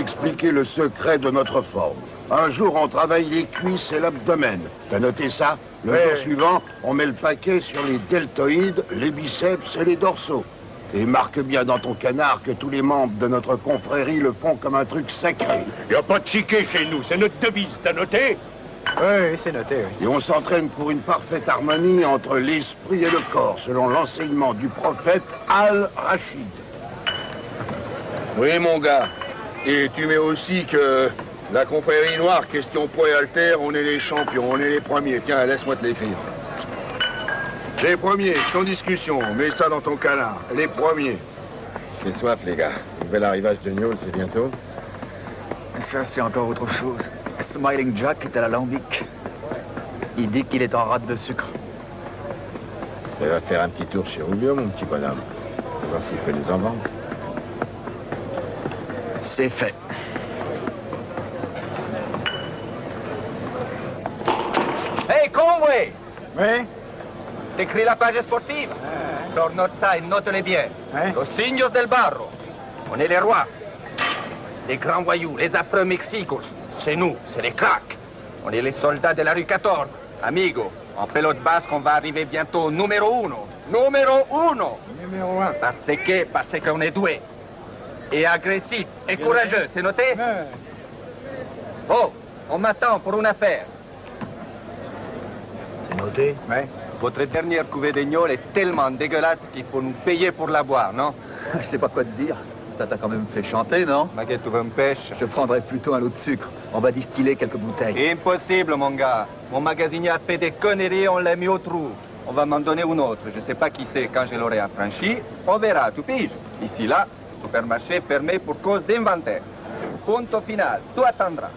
expliquer le secret de notre forme. Un jour, on travaille les cuisses et l'abdomen. T'as noté ça? Le jour suivant, on met le paquet sur les deltoïdes, les biceps et les dorsaux. Et marque bien dans ton canard que tous les membres de notre confrérie le font comme un truc sacré. Y a pas de chiquet chez nous, c'est notre devise, t'as noté? Oui, c'est noté, oui. Et on s'entraîne pour une parfaite harmonie entre l'esprit et le corps, selon l'enseignement du prophète Al-Rachid. Oui, mon gars. Et tu mets aussi que la confrérie noire, question poids et haltère, on est les champions, on est les premiers. Tiens, laisse-moi te l'écrire. Les premiers, sans discussion. Mets ça dans ton canard. Les premiers. J'ai soif, les gars. Nouvel arrivage de Gnôle, c'est bientôt. Ça, c'est encore autre chose. Smiling Jack est à l'alambic. Il dit qu'il est en rate de sucre. On va faire un petit tour chez Rubio, mon petit bonhomme. On va voir s'il peut nous en vendre. C'est fait. Hey, Conway! Oui? T'écris la page sportive? Sur notre side, note-les bien. Los signos del barro. On est les rois. Les grands voyous, les affreux Mexicos. C'est nous, c'est les cracks. On est les soldats de la rue 14. Amigo, en pelote basque, on va arriver bientôt numéro uno. Numéro uno! Numéro 1. Parce qu'on est doué. Et agressif, et courageux, c'est noté? Oh, on m'attend pour une affaire. C'est noté? Oui. Votre dernière cuvée de gnôle est tellement dégueulasse qu'il faut nous payer pour la boire, non? Je sais pas quoi te dire. Ça t'a quand même fait chanter, non? Maguette, tu veux me pêche? Je prendrais plutôt un lot de sucre. On va distiller quelques bouteilles. Impossible, mon gars. Mon magasinier a fait des conneries, on l'a mis au trou. On va m'en donner une autre. Je sais pas qui c'est quand je l'aurai affranchi. On verra, tu piges. Ici, là, supermarché fermé pour cause d'inventaire. Punto final. Tu attendras.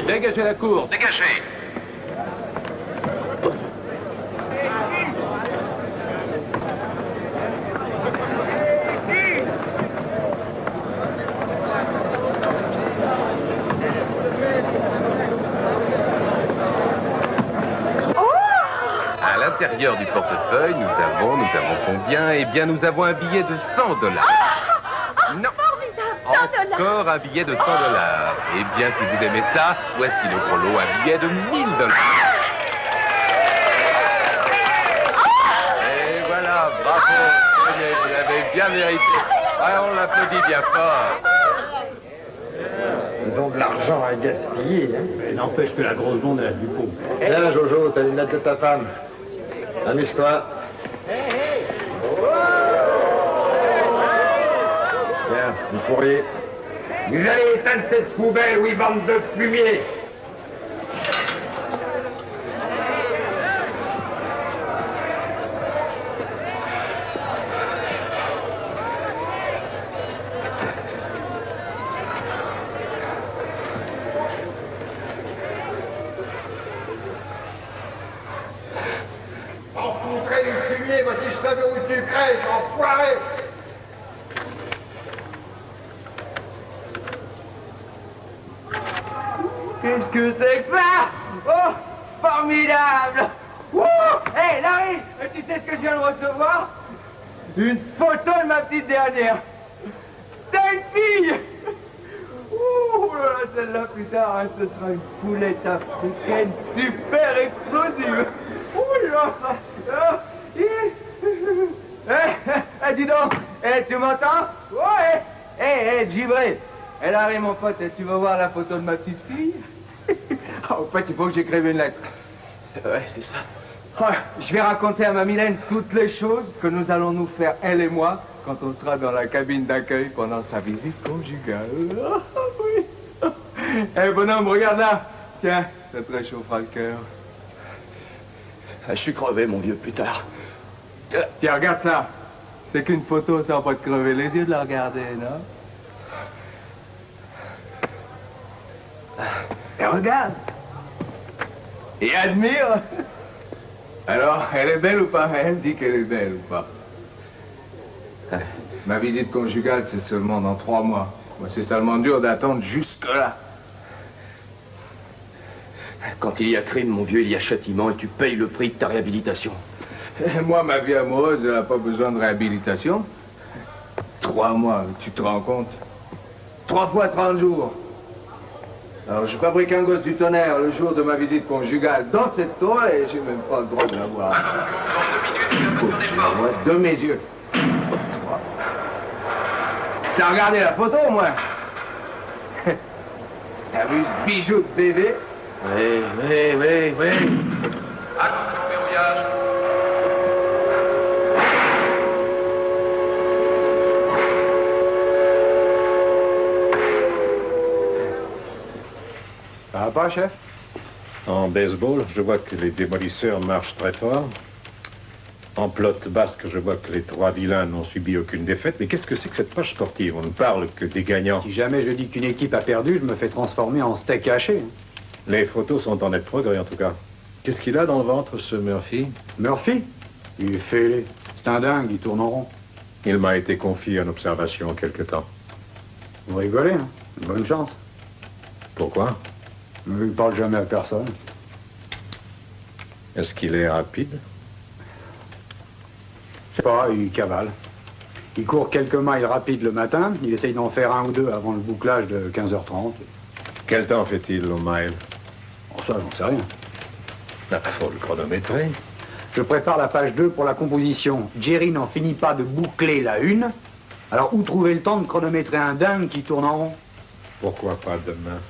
Dégagez la cour, dégagez! À l'intérieur du portefeuille, nous avons combien? Eh bien, nous avons un billet de $100. Non. Encore un billet de $100. Eh bien, si vous aimez ça, voici le gros lot, un billet de $1000. Et voilà, bravo. Vous l'avez bien mérité. Ah, on l'applaudit bien fort. Ils ont de l'argent à gaspiller, hein. Mais n'empêche que la grosse blonde, elle a du pot. Tiens, Jojo, t'as les lunettes de ta femme. Amuse-toi. Tiens, vous pourriez. Vous allez éteindre cette poubelle, oui, bande de fumier. T'en foutrais du fumier, moi si je savais où tu crèches, enfoiré. Qu'est-ce que c'est que ça? Oh, formidable! Wouh! Hé, Larry, tu sais ce que je viens de recevoir? Une photo de ma petite dernière. C'est une fille! Ouh là là, celle-là, plus tard, hein, ce sera une poulette africaine super explosive. Ouh là là! Dis donc, tu m'entends? Ouais! Hé, givré! Et Larry, mon pote, tu veux voir la photo de ma petite fille? En fait, il faut que j'écrive une lettre. Ouais, c'est ça. Ouais, je vais raconter à ma Mylène toutes les choses que nous allons nous faire, elle et moi, quand on sera dans la cabine d'accueil pendant sa visite conjugale. Oui. Eh, bonhomme, regarde là. Tiens, ça te réchauffera le cœur. Je suis crevé, mon vieux, plus tard. Tiens, regarde ça. C'est qu'une photo, ça va pas te crever les yeux de la regarder, non? Et regarde. Et admire. Alors, elle est belle ou pas? Elle dit qu'elle est belle ou pas? Ma visite conjugale, c'est seulement dans 3 mois. Moi, c'est tellement dur d'attendre jusque-là. Quand il y a crime, mon vieux, il y a châtiment et tu payes le prix de ta réhabilitation. Et moi, ma vie amoureuse, elle n'a pas besoin de réhabilitation. 3 mois, tu te rends compte? 3 fois 30 jours. Alors, je fabrique un gosse du tonnerre le jour de ma visite conjugale dans cette tour et j'ai même pas le droit de la voir. Je la vois de mes yeux. 3. T'as regardé la photo, au moins? T'as vu ce bijou de bébé? Oui. Attention, verrouillage. Ça va pas, chef? En baseball, je vois que les démolisseurs marchent très fort. En pelote basque, je vois que les 3 vilains n'ont subi aucune défaite. Mais qu'est-ce que c'est que cette page sportive? On ne parle que des gagnants. Si jamais je dis qu'une équipe a perdu, je me fais transformer en steak haché. Les photos sont en net progrès, en tout cas. Qu'est-ce qu'il a dans le ventre, ce Murphy? Murphy? Il est fêlé. C'est un dingue, il tourne en rond. Il m'a été confié en observation quelque temps. Vous rigolez, hein? Bonne chance. Pourquoi? Il ne parle jamais à personne. Est-ce qu'il est rapide? Je sais pas, il cavale. Il court quelques miles rapides le matin, il essaye d'en faire 1 ou 2 avant le bouclage de 15h30. Quel temps fait-il au mile? Oh, ça, j'en sais rien. Il faut le chronométrer. Je prépare la page 2 pour la composition. Jerry n'en finit pas de boucler la 1. Alors où trouver le temps de chronométrer un dingue qui tourne en rond? Pourquoi pas demain?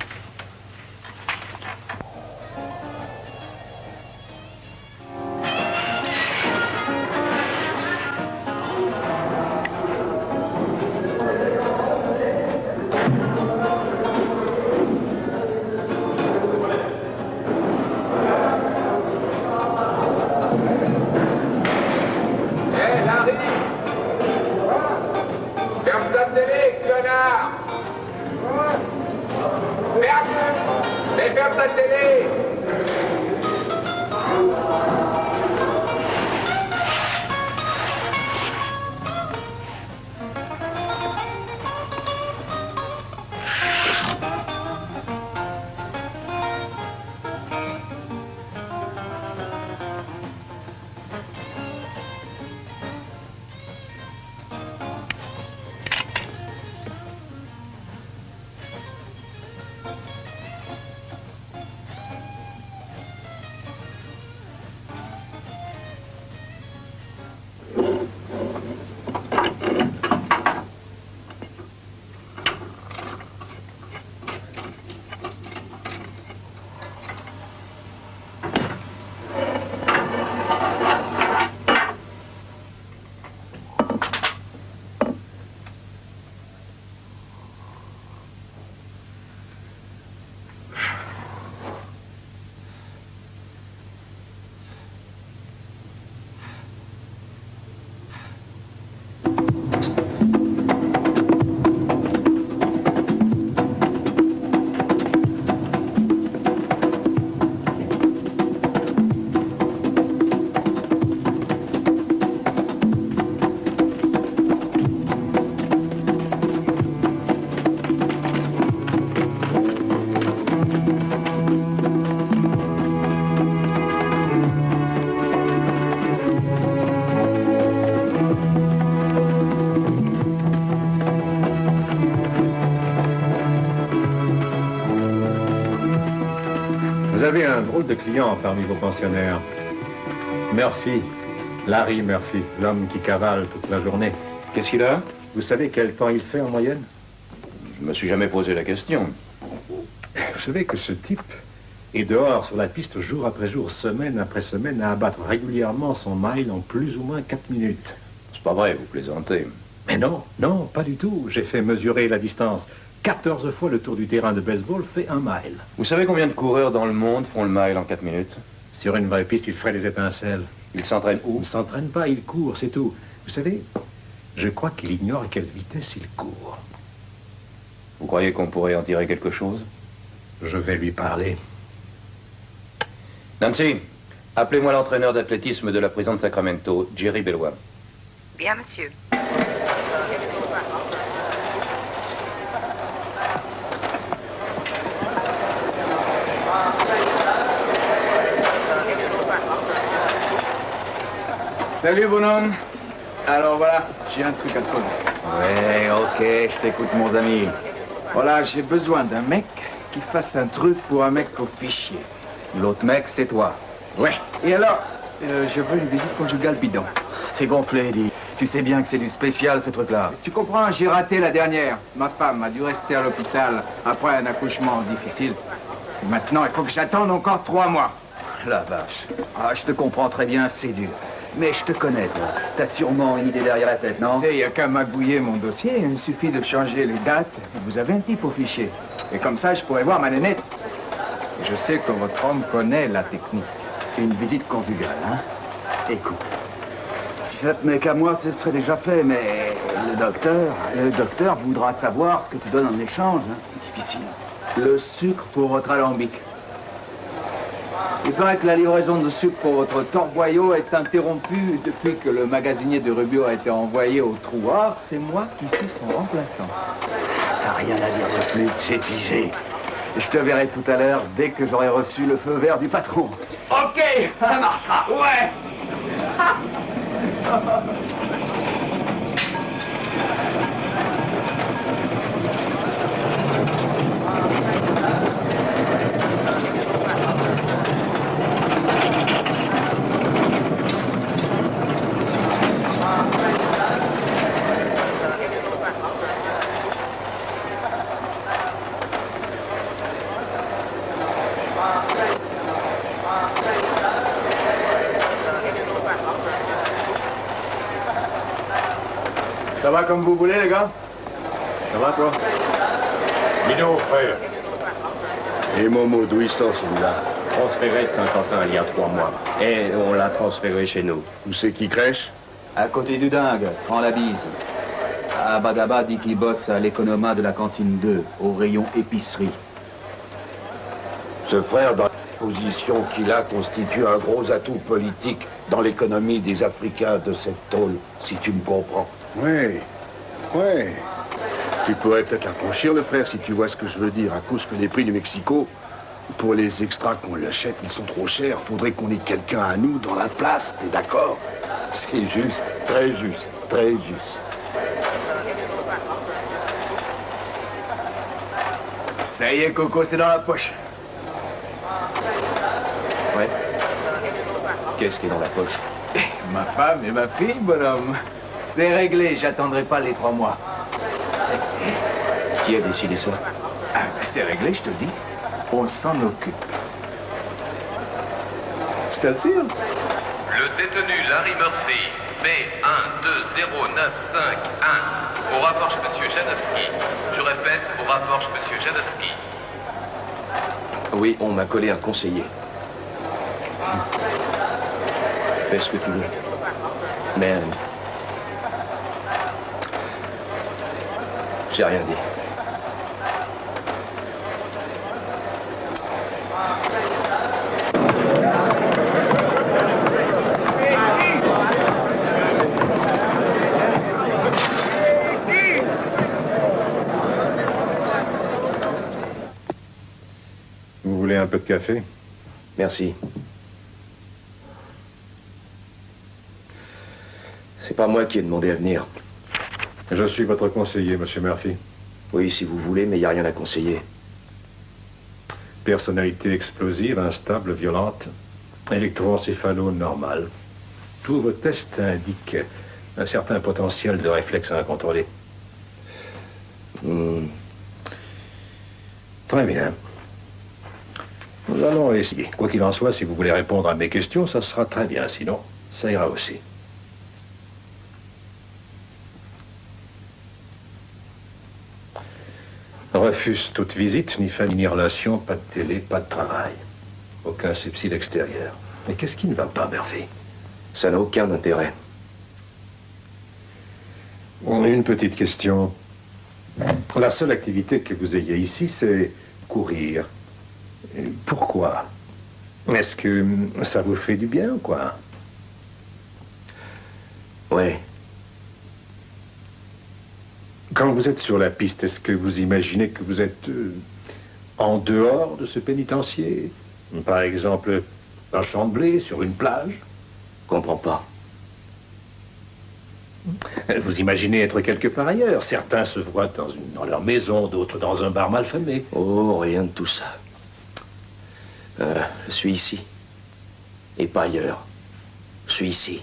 Vous avez un drôle de client parmi vos pensionnaires. Murphy, Larry Murphy, l'homme qui cavale toute la journée. Qu'est-ce qu'il a? Vous savez quel temps il fait en moyenne? Je me suis jamais posé la question. Vous savez que ce type est dehors sur la piste jour après jour, semaine après semaine, à abattre régulièrement son mile en plus ou moins 4 minutes. C'est pas vrai, vous plaisantez. Mais non, non, pas du tout. J'ai fait mesurer la distance. 14 fois le tour du terrain de baseball fait 1 mile. Vous savez combien de coureurs dans le monde font le mile en 4 minutes? Sur une vraie piste, il ferait des étincelles. Ils s'entraînent où? Il ne s'entraîne pas, il court, c'est tout. Vous savez, je crois qu'il ignore à quelle vitesse il court. Vous croyez qu'on pourrait en tirer quelque chose? Je vais lui parler. Nancy, appelez-moi l'entraîneur d'athlétisme de la prison de Sacramento, Jerry Bellois. Bien, monsieur. Salut, bonhomme. Alors voilà, j'ai un truc à te poser. Ouais, ok, je t'écoute, mon ami. Voilà, j'ai besoin d'un mec qui fasse un truc pour un mec au fichier. L'autre mec, c'est toi. Ouais. Et alors, je veux une visite conjugale bidon. T'es gonflé, Eddie. Tu sais bien que c'est du spécial, ce truc-là. Tu comprends, j'ai raté la dernière. Ma femme a dû rester à l'hôpital après un accouchement difficile. Et maintenant, il faut que j'attende encore 3 mois. La vache. Ah, je te comprends très bien, c'est dur. Mais je te connais, toi. T'as sûrement une idée derrière la tête, non? Tu sais, il n'y a qu'à magouiller mon dossier. Il suffit de changer les dates. Vous avez un type au fichier. Et comme ça, je pourrais voir ma nénette. Et je sais que votre homme connaît la technique. Une visite conjugale, hein? Écoute, si ça tenait qu'à moi, ce serait déjà fait, mais le docteur voudra savoir ce que tu donnes en échange, hein? Difficile. Le sucre pour votre alambic. Il paraît que la livraison de sucre pour votre torboyau est interrompue depuis que le magasinier de Rubio a été envoyé au trou. Or, c'est moi qui suis son remplaçant. T'as rien à dire de plus, j'ai pigé. Je te verrai tout à l'heure dès que j'aurai reçu le feu vert du patron. Ok, ça marchera, ouais. Ça va comme vous voulez, les gars? Ça va, toi? Mino, frère. Et Momo, d'où il sort celui-là? Transféré de Saint-Quentin il y a 3 mois. Et on l'a transféré chez nous. Où c'est qui crèche? À côté du dingue, prends la bise. Abadaba dit qu'il bosse à l'économa de la cantine 2, au rayon épicerie. Ce frère, dans la position qu'il a, constitue un gros atout politique dans l'économie des Africains de cette tôle, si tu me comprends. Ouais. Tu pourrais peut-être l'affranchir, le frère, si tu vois ce que je veux dire, à cause que les prix du Mexico, pour les extras qu'on l'achète, ils sont trop chers. Faudrait qu'on ait quelqu'un à nous dans la place, t'es d'accord? C'est juste, très juste, très juste. Ça y est, Coco, c'est dans la poche. Ouais. Qu'est-ce qui est dans la poche? Ma femme et ma fille, bonhomme. C'est réglé, j'attendrai pas les 3 mois. Qui a décidé ça? Ah, c'est réglé, je te le dis. On s'en occupe. Je t'assure. Le détenu Larry Murphy, B120951, au rapport chez M. Janowski. Je répète, au rapport chez M. Janowski. Oui, on m'a collé un conseiller. Fais ce que tu veux. Mais... j'ai rien dit. Vous voulez un peu de café? Merci. C'est pas moi qui ai demandé à venir. Je suis votre conseiller, monsieur Murphy. Oui, si vous voulez, mais il n'y a rien à conseiller. Personnalité explosive, instable, violente, électroencéphalo normal. Tous vos tests indiquent un certain potentiel de réflexe incontrôlé. Très bien. Nous allons essayer. Quoi qu'il en soit, si vous voulez répondre à mes questions, ça sera très bien. Sinon, ça ira aussi. Refuse toute visite, ni famille, ni relation, pas de télé, pas de travail. Aucun subside extérieur. Mais qu'est-ce qui ne va pas, Murphy? Ça n'a aucun intérêt. Une petite question. La seule activité que vous ayez ici, c'est courir. Pourquoi? Est-ce que ça vous fait du bien ou quoi? Oui. Quand vous êtes sur la piste, est-ce que vous imaginez que vous êtes en dehors de ce pénitencier? Par exemple, un champ de blé, sur une plage? Comprends pas. Vous imaginez être quelque part ailleurs. Certains se voient dans leur maison, d'autres dans un bar malfamé. Oh, rien de tout ça. Je suis ici. Et pas ailleurs. Je suis ici.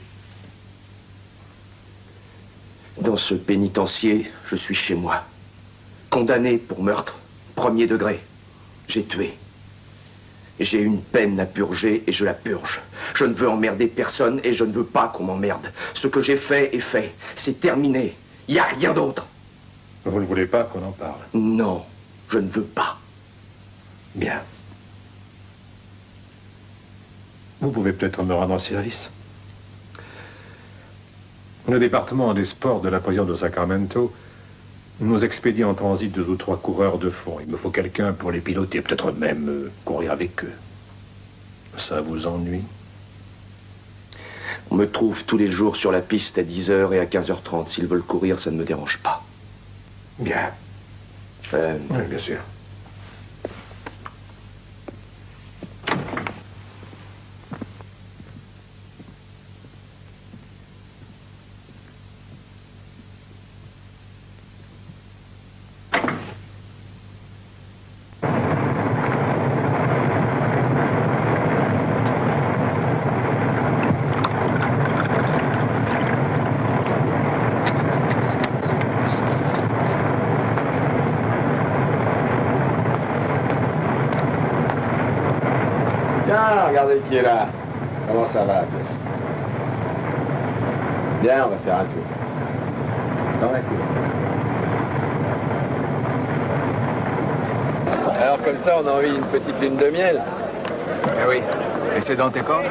Dans ce pénitencier, je suis chez moi. Condamné pour meurtre, 1er degré. J'ai tué. J'ai une peine à purger et je la purge. Je ne veux emmerder personne et je ne veux pas qu'on m'emmerde. Ce que j'ai fait est fait. C'est terminé. Il n'y a rien d'autre. Vous ne voulez pas qu'on en parle? Non, je ne veux pas. Bien. Vous pouvez peut-être me rendre service. Le département des sports de la prison de Sacramento nous expédie en transit 2 ou 3 coureurs de fond. Il me faut quelqu'un pour les piloter, peut-être même courir avec eux. Ça vous ennuie? On me trouve tous les jours sur la piste à 10h et à 15h30. S'ils veulent courir, ça ne me dérange pas. Bien. Oui, bien sûr. Regardez qui est là. Comment ça va? Bien, on va faire un tour. Dans la cour. Alors comme ça, on a envie d'une petite lune de miel. Eh oui. Et c'est dans tes cordes?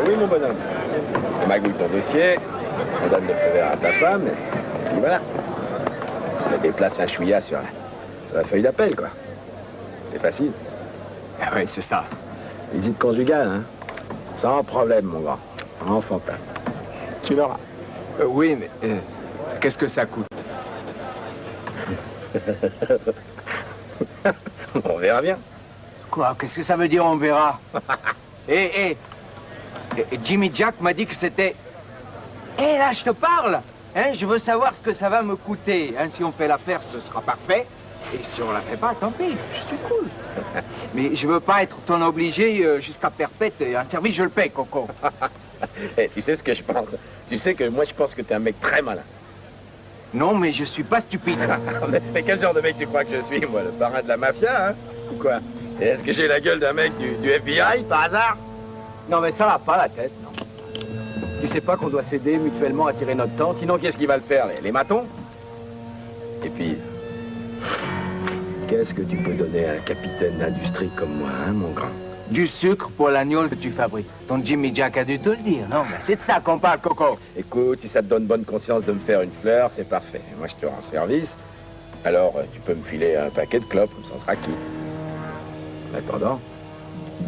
Oui, mon bonhomme. On magouille ton dossier, on donne le feu vert à ta femme, et puis voilà. On a des places un chouïa sur la feuille d'appel, quoi. C'est facile. Ah oui, c'est ça. Visite conjugale, hein? Sans problème, mon grand. Enfantin. Tu l'auras. Oui, mais qu'est-ce que ça coûte? On verra bien. Quoi? Qu'est-ce que ça veut dire, on verra? Jimmy Jack m'a dit que c'était... là, je te parle. Hein, je veux savoir ce que ça va me coûter. Hein, si on fait l'affaire, ce sera parfait. Et si on la fait pas, tant pis, je suis cool. Mais je veux pas être ton obligé jusqu'à perpète. Un service, je le paye, Coco. Tu sais ce que je pense? Tu sais que moi, je pense que t'es un mec très malin. Non, mais je suis pas stupide. Mais quel genre de mec tu crois que je suis, moi? Le parrain de la mafia, hein? Ou quoi? Est-ce que j'ai la gueule d'un mec du FBI, par hasard? Non, mais ça va pas la tête, non. Tu sais pas qu'on doit s'aider mutuellement à tirer notre temps? Sinon, qu'est-ce qui va le faire? Les matons? Et puis... Qu'est-ce que tu peux donner à un capitaine d'industrie comme moi, hein, mon grand? Du sucre pour l'agneau que tu fabriques. Ton Jimmy Jack a dû te le dire, non? Mais c'est de ça qu'on parle, Coco. Écoute, si ça te donne bonne conscience de me faire une fleur, c'est parfait. Moi, je te rends service. Alors, tu peux me filer un paquet de clopes, comme ça on sera quitte. En attendant,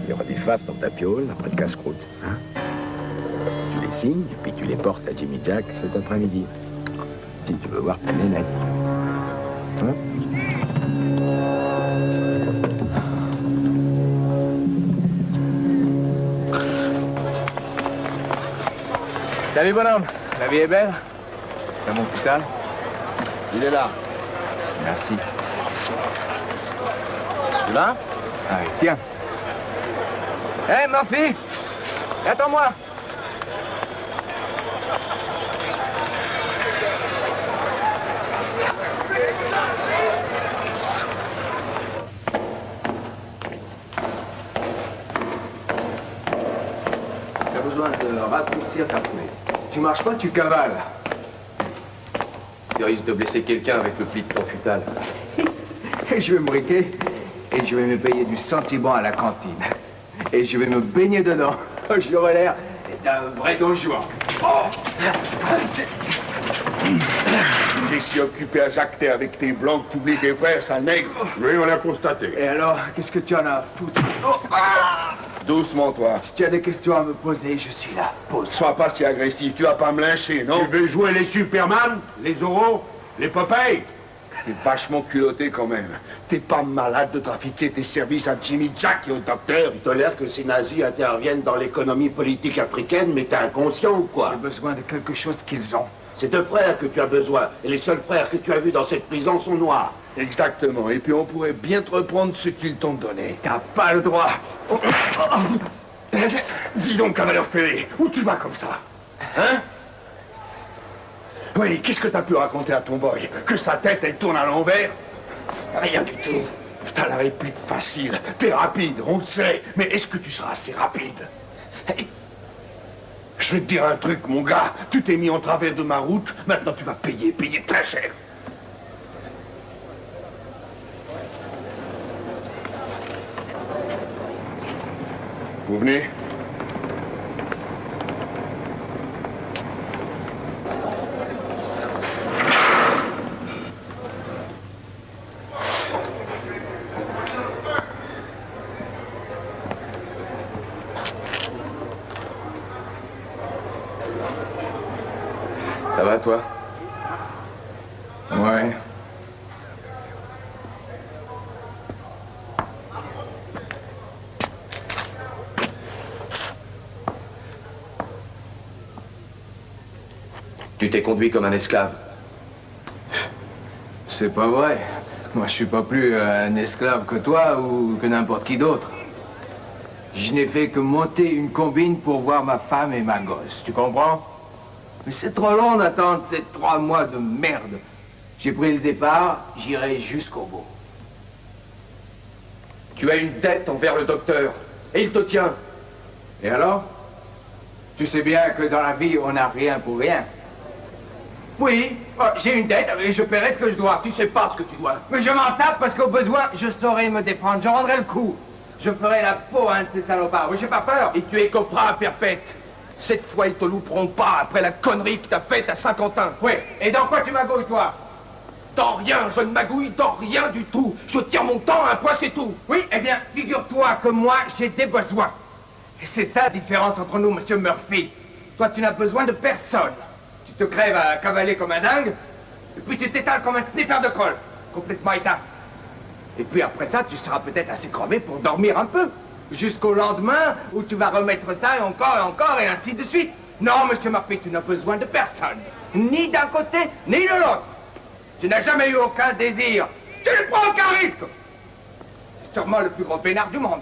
il y aura des faves dans ta piole après le casse-croûte, hein? Tu les signes, puis tu les portes à Jimmy Jack cet après-midi. Si tu veux voir ta nénette. Hein? Salut, bonhomme. La vie est belle? T'as mon putal? Il est là. Merci. Tu vas? Ah oui, tiens. Hé, Murphy! Attends-moi! as besoin de raccourcir ta foulée. Tu marches pas, tu cavales. Tu risques de blesser quelqu'un avec le pli de ton futal. Et je vais me briquer et je vais me payer du sentiment à la cantine. Et je vais me baigner dedans. J'aurai l'air d'un vrai don Juan. Oh! Tu es si occupé à jacter avec tes blancs que tu oublies tes frères, sale nègre. Oui, on l'a constaté. Et alors, qu'est-ce que tu en as à foutre? Oh! Ah! Doucement, toi. Si tu as des questions à me poser, je suis là. Pose. Sois pas si agressif, tu vas pas me lyncher, non? Tu veux jouer les Superman, les Zorro, les Popeye? T'es vachement culotté quand même. T'es pas malade de trafiquer tes services à Jimmy Jack et au docteur? Tu tolères que ces nazis interviennent dans l'économie politique africaine, mais t'es inconscient ou quoi? J'ai besoin de quelque chose qu'ils ont. C'est de frères que tu as besoin, et les seuls frères que tu as vus dans cette prison sont noirs. Exactement, et puis on pourrait bien te reprendre ce qu'ils t'ont donné. T'as pas le droit. Dis donc, cavalier fêlé, où tu vas comme ça? Hein? Oui, qu'est-ce que t'as pu raconter à ton boy? Que sa tête, elle tourne à l'envers? Rien du tout. T'as la réplique facile. T'es rapide, on le sait. Mais est-ce que tu seras assez rapide? Je vais te dire un truc, mon gars. Tu t'es mis en travers de ma route. Maintenant, tu vas payer très cher. Vous venez? Ça va, toi? Ouais. Tu t'es conduit comme un esclave. C'est pas vrai. Moi, je suis pas plus un esclave que toi ou que n'importe qui d'autre. Je n'ai fait que monter une combine pour voir ma femme et ma gosse. Tu comprends? Mais c'est trop long d'attendre ces 3 mois de merde. J'ai pris le départ, j'irai jusqu'au bout. Tu as une dette envers le docteur, et il te tient. Et alors? Tu sais bien que dans la vie, on n'a rien pour rien. Oui, j'ai une dette et je paierai ce que je dois. Tu sais pas ce que tu dois. Mais je m'en tape parce qu'au besoin, je saurai me défendre. Je rendrai le coup. Je ferai la peau à un de ces salopards. Oui, j'ai pas peur. Et tu es copra perpète. Cette fois, ils te louperont pas après la connerie que t'as faite à Saint-Quentin. Oui, et dans quoi tu magouilles, toi? Dans rien, je ne magouille dans rien du tout. Je tiens mon temps à un point, c'est tout. Oui, eh bien, figure-toi que moi, j'ai des besoins. Et c'est ça la différence entre nous, monsieur Murphy. Toi, tu n'as besoin de personne. Tu te crèves à cavaler comme un dingue, et puis tu t'étales comme un sniffer de colle, complètement éteint. Et puis après ça, tu seras peut-être assez crevé pour dormir un peu. Jusqu'au lendemain, où tu vas remettre ça et encore, et ainsi de suite. Non, monsieur Murphy, tu n'as besoin de personne. Ni d'un côté, ni de l'autre. Tu n'as jamais eu aucun désir. Tu ne prends aucun risque. C'est sûrement le plus gros peinard du monde.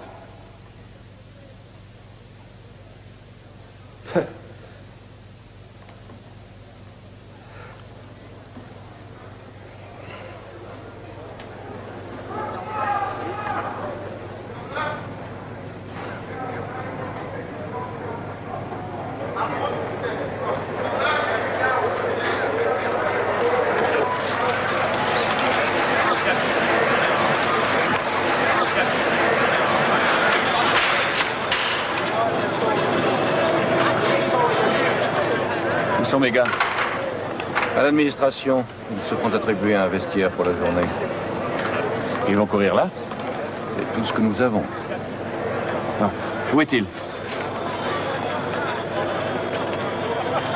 Où sont mes gars? À l'administration, ils se font attribuer un vestiaire pour la journée. Ils vont courir là? C'est tout ce que nous avons. Ah, où est-il?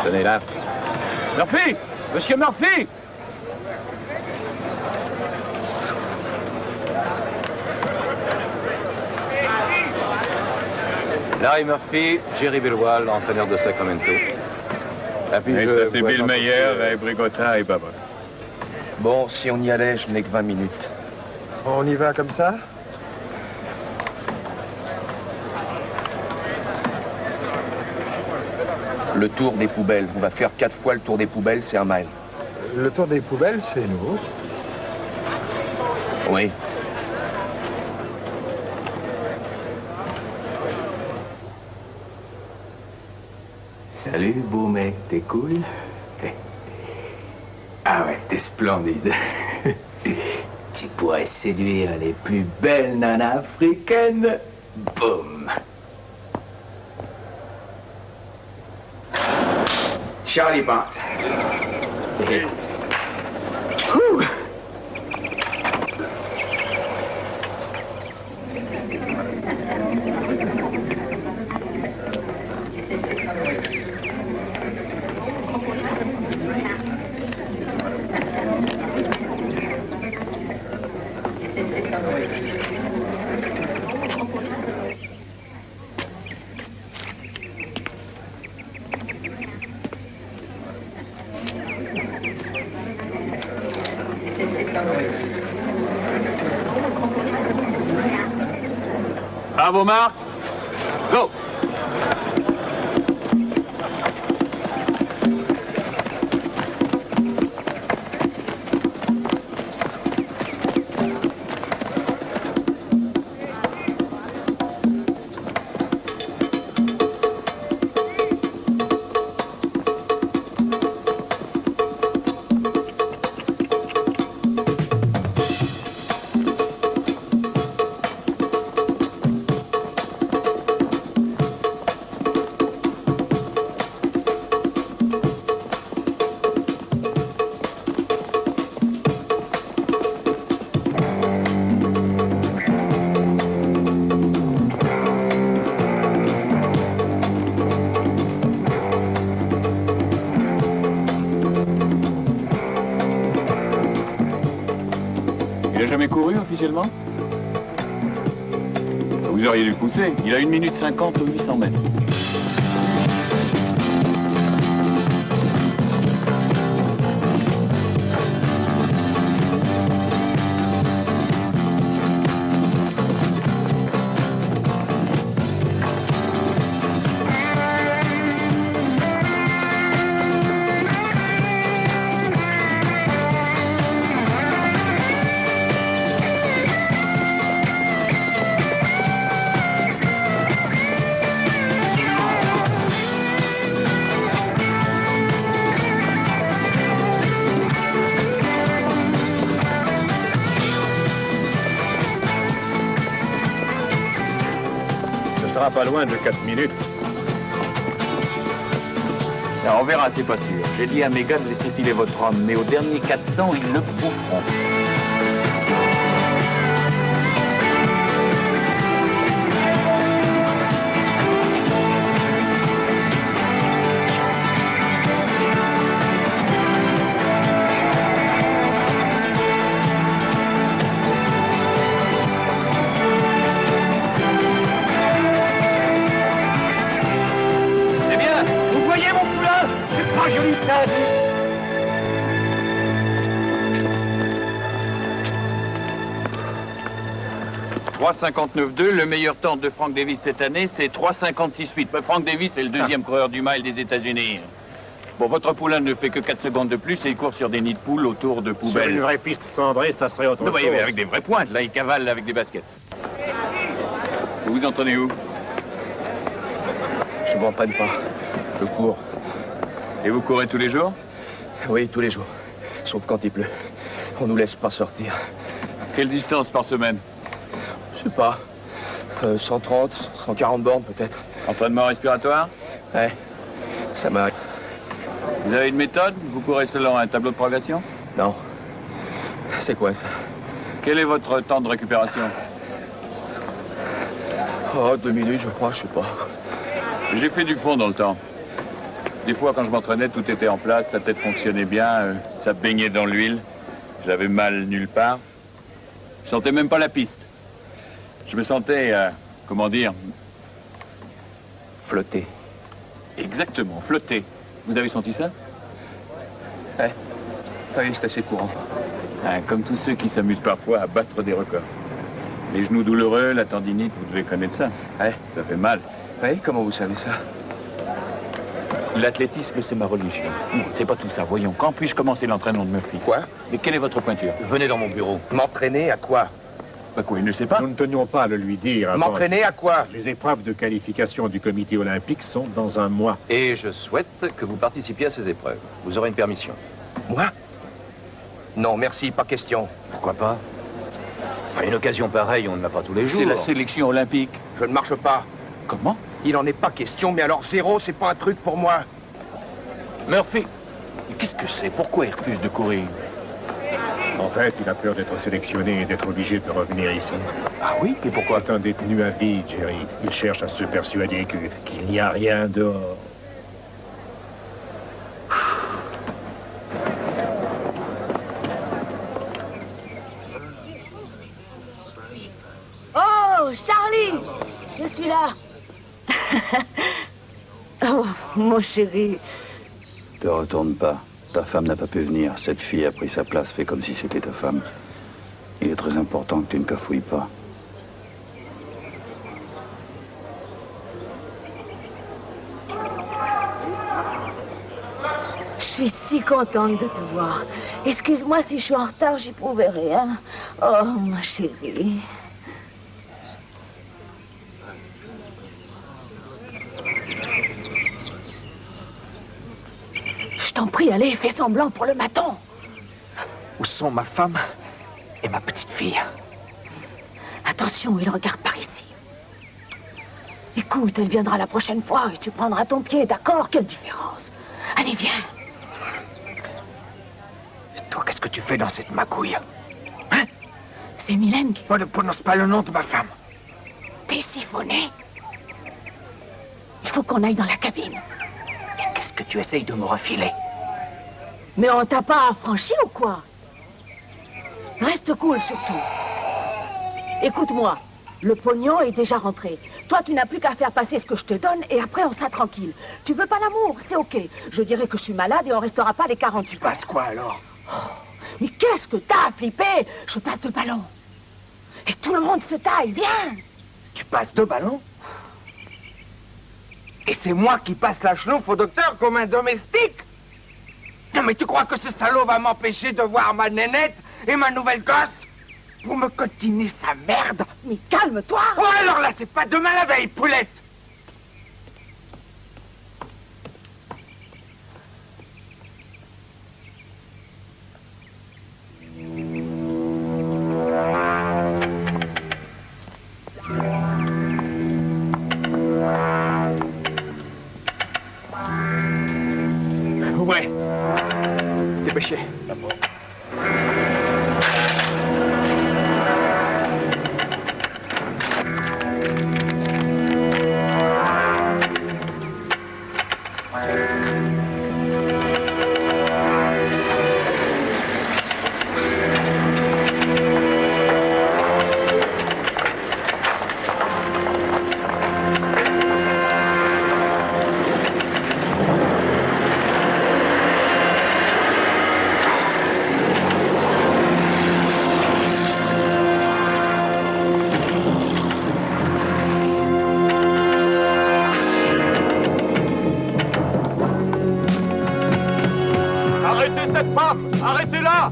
Tenez-la. Murphy! Monsieur Murphy! Larry Murphy, Jerry Bilwall, entraîneur de Sacramento. Et ça, c'est Bill Meyer, et Brigota et Babot. Bon, si on y allait, je n'ai que 20 minutes. On y va comme ça? Le tour des poubelles. On va faire 4 fois le tour des poubelles, c'est 1 mile. Le tour des poubelles, c'est nouveau. Oui. Salut, beau mec, t'es cool? Ah ouais, t'es splendide. Tu pourrais séduire les plus belles nanas africaines. Boum. Charlie Pants. Ouh. À vos marques, go! Il a jamais couru officiellement? Vous auriez dû pousser. Il a 1 minute 50 aux 800 mètres. Pas loin de 4 minutes. Alors, on verra, c'est pas sûr. J'ai dit à mes gars de laisser filer votre homme, mais au dernier 400, ils le prouveront. Joli stade. 3,59,2, le meilleur temps de Frank Davis cette année, c'est 3,56,8. Frank Davis est le deuxième coureur du mile des États-Unis. Bon, votre poulain ne fait que 4 secondes de plus et il court sur des nids de poules autour de poubelles. Sur une vraie piste cendrée, ça serait autre chose. Mais avec des vraies pointes, là, il cavale avec des baskets. Vous vous entraînez où? Je m'entraîne pas. Je cours. Et vous courez tous les jours? Oui, tous les jours. Sauf quand il pleut. On nous laisse pas sortir. Quelle distance par semaine? Je sais pas. 130, 140 bornes peut-être. Entraînement respiratoire? Ouais, ça m'arrive. Vous avez une méthode? Vous courez selon un tableau de progression? Non. C'est quoi ça? Quel est votre temps de récupération? Oh, 2 minutes, je crois, je sais pas. J'ai fait du fond dans le temps. Des fois, quand je m'entraînais, tout était en place, la tête fonctionnait bien, ça baignait dans l'huile. J'avais mal nulle part. Je sentais même pas la piste. Je me sentais, comment dire... Flotter. Exactement, flotter. Vous avez senti ça? Ouais. Oui, c'est assez courant. Comme tous ceux qui s'amusent parfois à battre des records. Les genoux douloureux, la tendinite, vous devez connaître ça. Ouais. Ça fait mal. Oui, comment vous savez ça? L'athlétisme, c'est ma religion. Non, c'est pas tout ça. Voyons, quand puis-je commencer l'entraînement de Murphy? Quoi? Mais quelle est votre pointure? Venez dans mon bureau. M'entraîner à quoi? Bah quoi, il ne sait pas? Nous ne tenions pas à le lui dire avant. M'entraîner à quoi? Les épreuves de qualification du comité olympique sont dans un mois. Et je souhaite que vous participiez à ces épreuves. Vous aurez une permission. Moi? Non, merci, pas question. Pourquoi pas? Une occasion pareille, on ne l'a pas tous les jours. C'est la sélection olympique. Je ne marche pas. Comment? Il n'en est pas question, mais alors 0, c'est pas un truc pour moi. Murphy, qu'est-ce que c'est? Pourquoi il refuse de courir? En fait, il a peur d'être sélectionné et d'être obligé de revenir ici. Ah oui? Et pourquoi? C'est un détenu à vie, Jerry. Il cherche à se persuader qu'il n'y a rien dehors. Oh, Charlie! Je suis là. Oh, mon chéri. Te retourne pas. Ta femme n'a pas pu venir. Cette fille a pris sa place. Fais comme si c'était ta femme. Il est très important que tu ne cafouilles pas. Je suis si contente de te voir. Excuse-moi si je suis en retard, j'y pouvais rien. Oh, ma chérie. Je t'en prie, allez, fais semblant pour le maton. Où sont ma femme et ma petite fille? Attention, il regarde par ici. Écoute, elle viendra la prochaine fois et tu prendras ton pied, d'accord? Quelle différence? Allez, viens. Et toi, qu'est-ce que tu fais dans cette magouille? Hein? C'est Mylène qui... Moi, ne prononce pas le nom de ma femme. T'es siphonné. Il faut qu'on aille dans la cabine. Et qu'est-ce que tu essayes de me refiler? Mais on t'a pas affranchi ou quoi? Reste cool surtout. Écoute-moi, le pognon est déjà rentré. Toi, tu n'as plus qu'à faire passer ce que je te donne et après on sera tranquille. Tu veux pas l'amour, c'est ok. Je dirais que je suis malade et on restera pas les 48 heures. Passe quoi alors? Oh, mais qu'est-ce que t'as flippé? Je passe de ballon. Et tout le monde se taille, viens. Tu passes 2 ballons? Et c'est moi qui passe la chenouf au docteur comme un domestique? Non mais tu crois que ce salaud va m'empêcher de voir ma nénette et ma nouvelle gosse? Vous me cotinez sa merde? Mais calme-toi! Oh alors là, c'est pas demain la veille, poulette! Ouais. Dépêchez. Arrêtez cette femme! Arrêtez-la!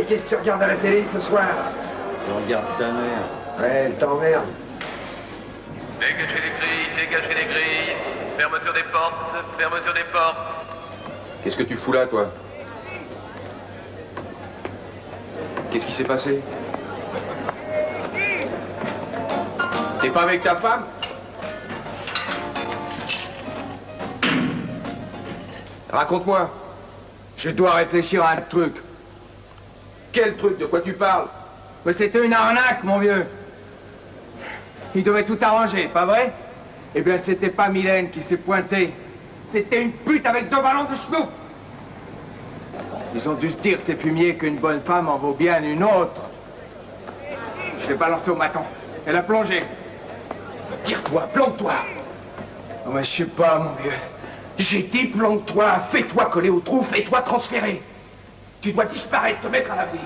Qu'est-ce que tu regardes à la télé ce soir? Je regarde ta mère. Ouais, elle t'emmerde. Dégagez les grilles, dégagez les grilles. Fermeture des portes, fermeture des portes. Qu'est-ce que tu fous là, toi? Qu'est-ce qui s'est passé? T'es pas avec ta femme? Raconte-moi. Je dois réfléchir à un truc. Quel truc? De quoi tu parles? Mais c'était une arnaque, mon vieux. Il devait tout arranger, pas vrai? Eh bien, c'était pas Mylène qui s'est pointée. C'était une pute avec 2 ballons de schnouf. Ils ont dû se dire, ces fumiers, qu'une bonne femme en vaut bien une autre. Je l'ai balancée au maton. Elle a plongé. Tire-toi, plante-toi. Oh, mais je sais pas, mon vieux. J'ai dit plante-toi, fais-toi coller au trou, fais-toi transférer. Tu dois disparaître, te mettre à l'abri.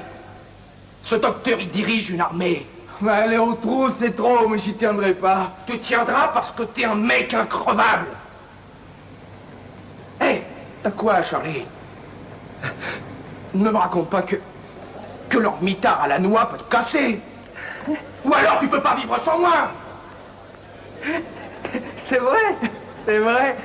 Ce docteur, il dirige une armée. Mais aller au trou, c'est trop, mais j'y tiendrai pas. Tu tiendras parce que t'es un mec increvable. Hé, t'as quoi, Charlie? Ne me raconte pas que leur mitard à la noix peut te casser. Ou alors tu peux pas vivre sans moi. C'est vrai, c'est vrai.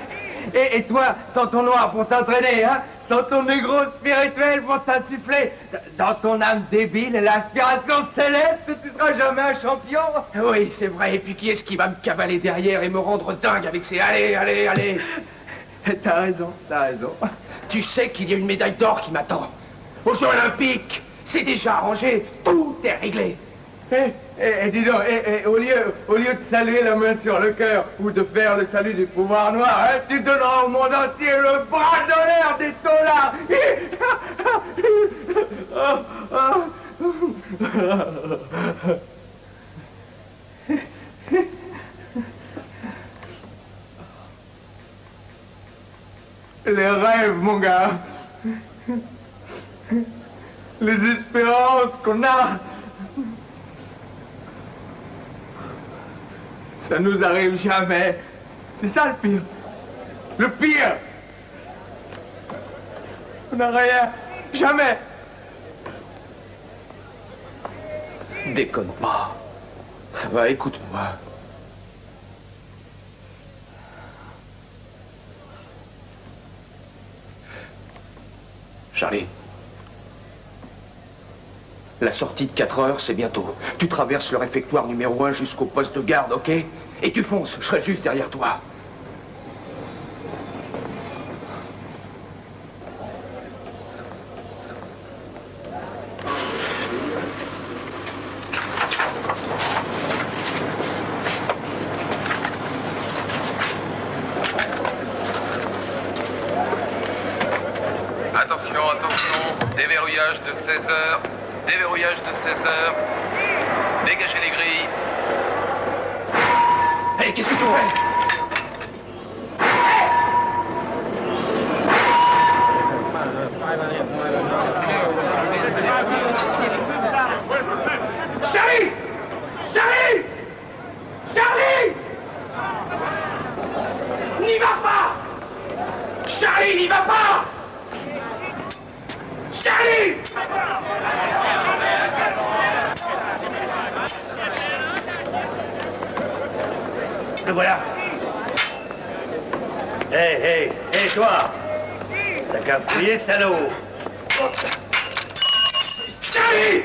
Et toi, sans ton noir pour t'entraîner, hein? Sans ton négro spirituel pour t'insuffler dans ton âme débile l'aspiration céleste, tu seras jamais un champion. Oui, c'est vrai. Et puis qui est-ce qui va me cavaler derrière et me rendre dingue avec ses allez, allez, allez? T'as raison, t'as raison. Tu sais qu'il y a une médaille d'or qui m'attend. Aux Jeux Olympiques, c'est déjà arrangé, tout est réglé. Dis donc, au lieu de saluer la main sur le cœur ou de faire le salut du pouvoir noir, hein, tu donneras au monde entier le bras d'honneur des taulards. Les rêves, mon gars. Les espérances qu'on a. Ça nous arrive jamais. C'est ça le pire. Le pire. On n'a rien. Jamais. Déconne pas. Ça va, écoute-moi. Charlie. La sortie de 4 heures, c'est bientôt. Tu traverses le réfectoire numéro 1 jusqu'au poste de garde, ok? Et tu fonces, je serai juste derrière toi. Attention, attention, déverrouillage de 16 heures. Déverrouillage de 16 heures. Dégagez les grilles. Hé, qu'est-ce que tu fais? Charlie! Charlie! Charlie! N'y va pas! Charlie, n'y va pas! Charlie! Le voilà. Hé, toi! T'as qu'à fouiller, salaud! Charlie!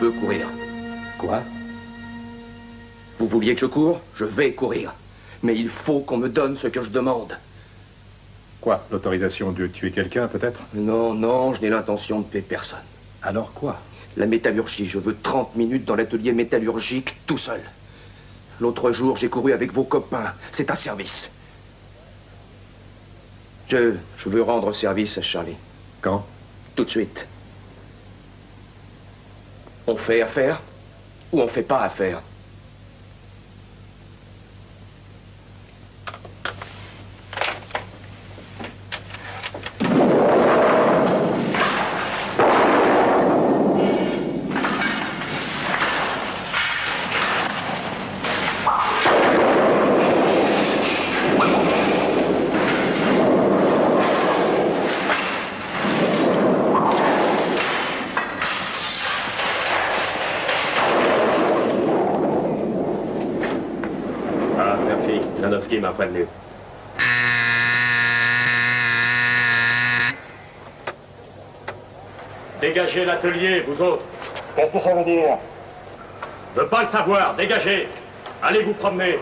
veux courir. Quoi? Vous vouliez que je cours? Je vais courir. Mais il faut qu'on me donne ce que je demande. Quoi? L'autorisation de tuer quelqu'un, peut-être? Non, non, je n'ai l'intention de tuer personne. Alors quoi? La métallurgie. Je veux 30 minutes dans l'atelier métallurgique, tout seul. L'autre jour, j'ai couru avec vos copains. C'est un service. Je veux rendre service à Charlie. Quand? Tout de suite. On fait affaire ou on fait pas affaire? Qui m'a prévenu. Dégagez l'atelier, vous autres. Qu'est-ce que ça veut dire? Je veux pas le savoir, dégagez. Allez vous promener.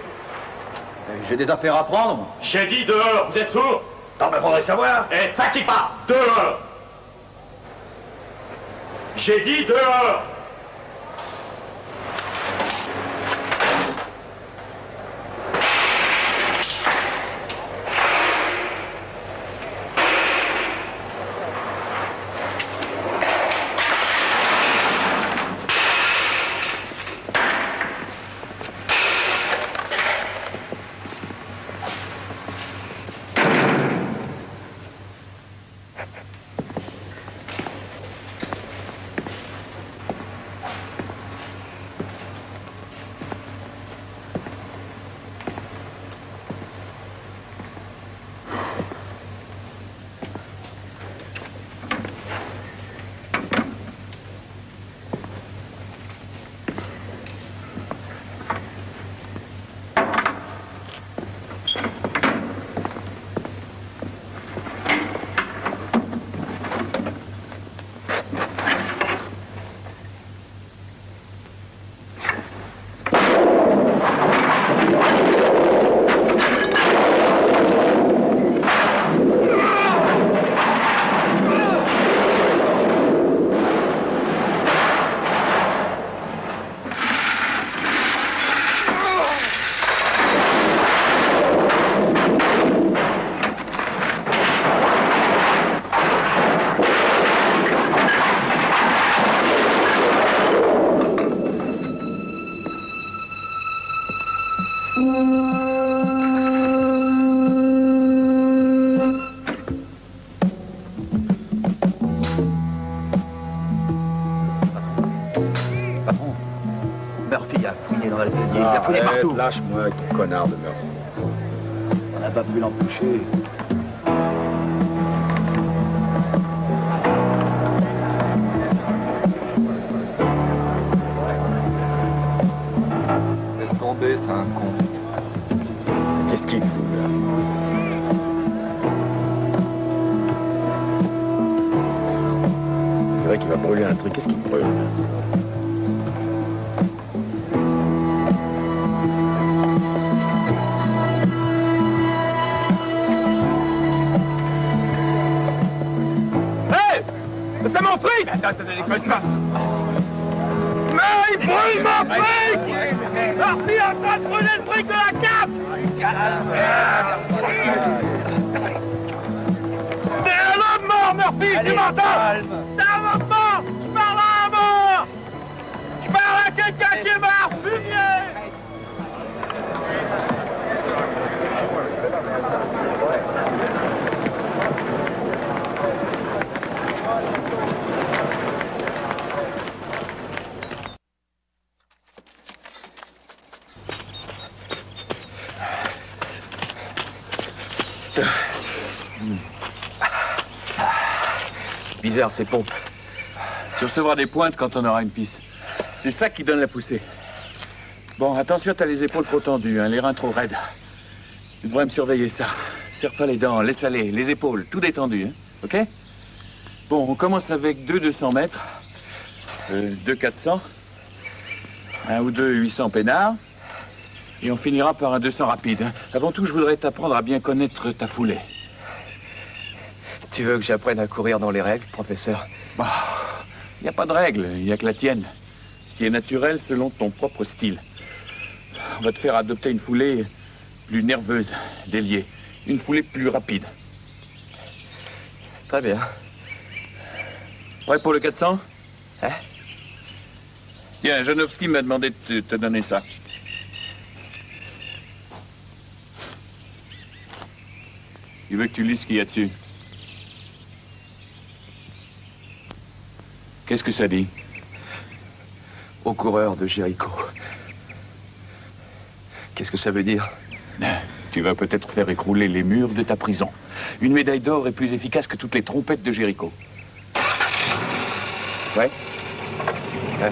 J'ai des affaires à prendre. J'ai dit dehors, vous êtes sourds? T'en me faudrait savoir. Eh, fatigue pas, dehors. J'ai dit dehors. Lâche-moi avec ton connard de Murphy. On n'a pas pu l'empêcher. Laisse tomber, c'est un con. Qu'est-ce qu'il fout, là? C'est vrai qu'il va brûler un truc. Qu'est-ce qu'il brûle? C'est mon fric! Attends, ne déconne pas! Mais il brûle mon fric! Murphy est en train de brûler le fric de la cape! T'es un homme mort, Murphy, tu m'entends? T'es un homme mort! Je parle à un mort! Je parle à quelqu'un qui est mort, fumier! Bizarre, ces pompes. Tu recevras des pointes quand on aura une piste. C'est ça qui donne la poussée. Bon, attention, t'as les épaules trop tendues, hein, les reins trop raides. Tu devrais me surveiller ça. Serre pas les dents, laisse aller, les épaules, tout détendu, hein, ok? Bon, on commence avec 200 mètres. 2 400, un ou deux 800 peinards, et on finira par un 200 rapide. Avant tout, je voudrais t'apprendre à bien connaître ta foulée. Tu veux que j'apprenne à courir dans les règles, professeur? Bah, il n'y a pas de règles, il n'y a que la tienne. Ce qui est naturel selon ton propre style. On va te faire adopter une foulée plus nerveuse, déliée. Une foulée plus rapide. Très bien. Prêt pour le 400? Hein? Tiens, Janowski m'a demandé de te donner ça. Il veut que tu lises ce qu'il y a dessus. Qu'est-ce que ça dit? Au coureur de Jéricho. Qu'est-ce que ça veut dire? Tu vas peut-être faire écrouler les murs de ta prison. Une médaille d'or est plus efficace que toutes les trompettes de Jéricho. Ouais? Ouais.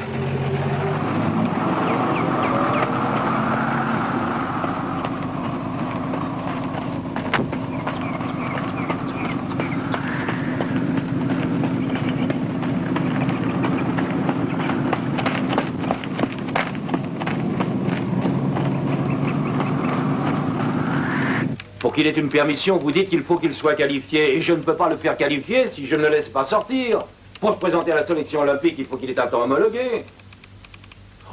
Pour qu'il ait une permission, vous dites qu'il faut qu'il soit qualifié. Et je ne peux pas le faire qualifier si je ne le laisse pas sortir. Pour se présenter à la sélection olympique, il faut qu'il ait un temps homologué.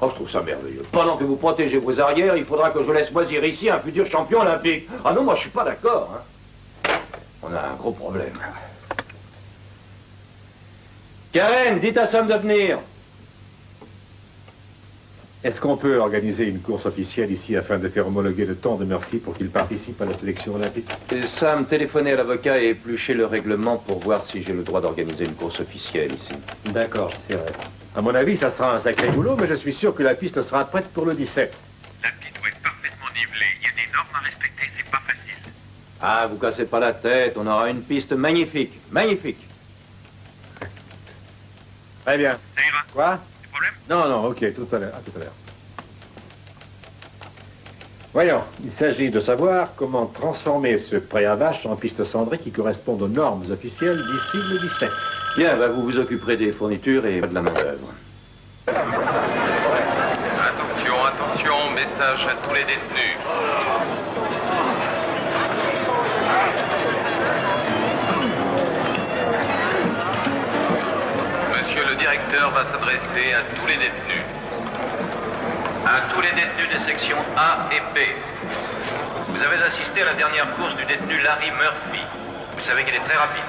Oh, je trouve ça merveilleux. Pendant que vous protégez vos arrières, il faudra que je laisse moisir ici un futur champion olympique. Ah non, moi je suis pas d'accord. Hein. On a un gros problème. Karen, dites à Sam de venir. Est-ce qu'on peut organiser une course officielle ici afin de faire homologuer le temps de Murphy pour qu'il participe à la sélection olympique? Sam, téléphonez à l'avocat et épluchez le règlement pour voir si j'ai le droit d'organiser une course officielle ici. D'accord, c'est vrai. À mon avis, ça sera un sacré boulot, mais je suis sûr que la piste sera prête pour le 17. La piste doit être parfaitement nivelée. Il y a des normes à respecter, c'est pas facile. Ah, vous cassez pas la tête, on aura une piste magnifique. Magnifique. Très bien. Ça ira. Quoi? Des problèmes? Non, non, ok, tout à l'heure. À tout à l'heure. Voyons, il s'agit de savoir comment transformer ce pré à vache en piste cendrée qui correspond aux normes officielles d'ici le 17. Bien, bah, vous vous occuperez des fournitures et de la main-d'œuvre. Attention, attention, message à tous les détenus. Monsieur le directeur va s'adresser à tous les détenus. À tous les détenus des sections A et B. Vous avez assisté à la dernière course du détenu Larry Murphy. Vous savez qu'il est très rapide.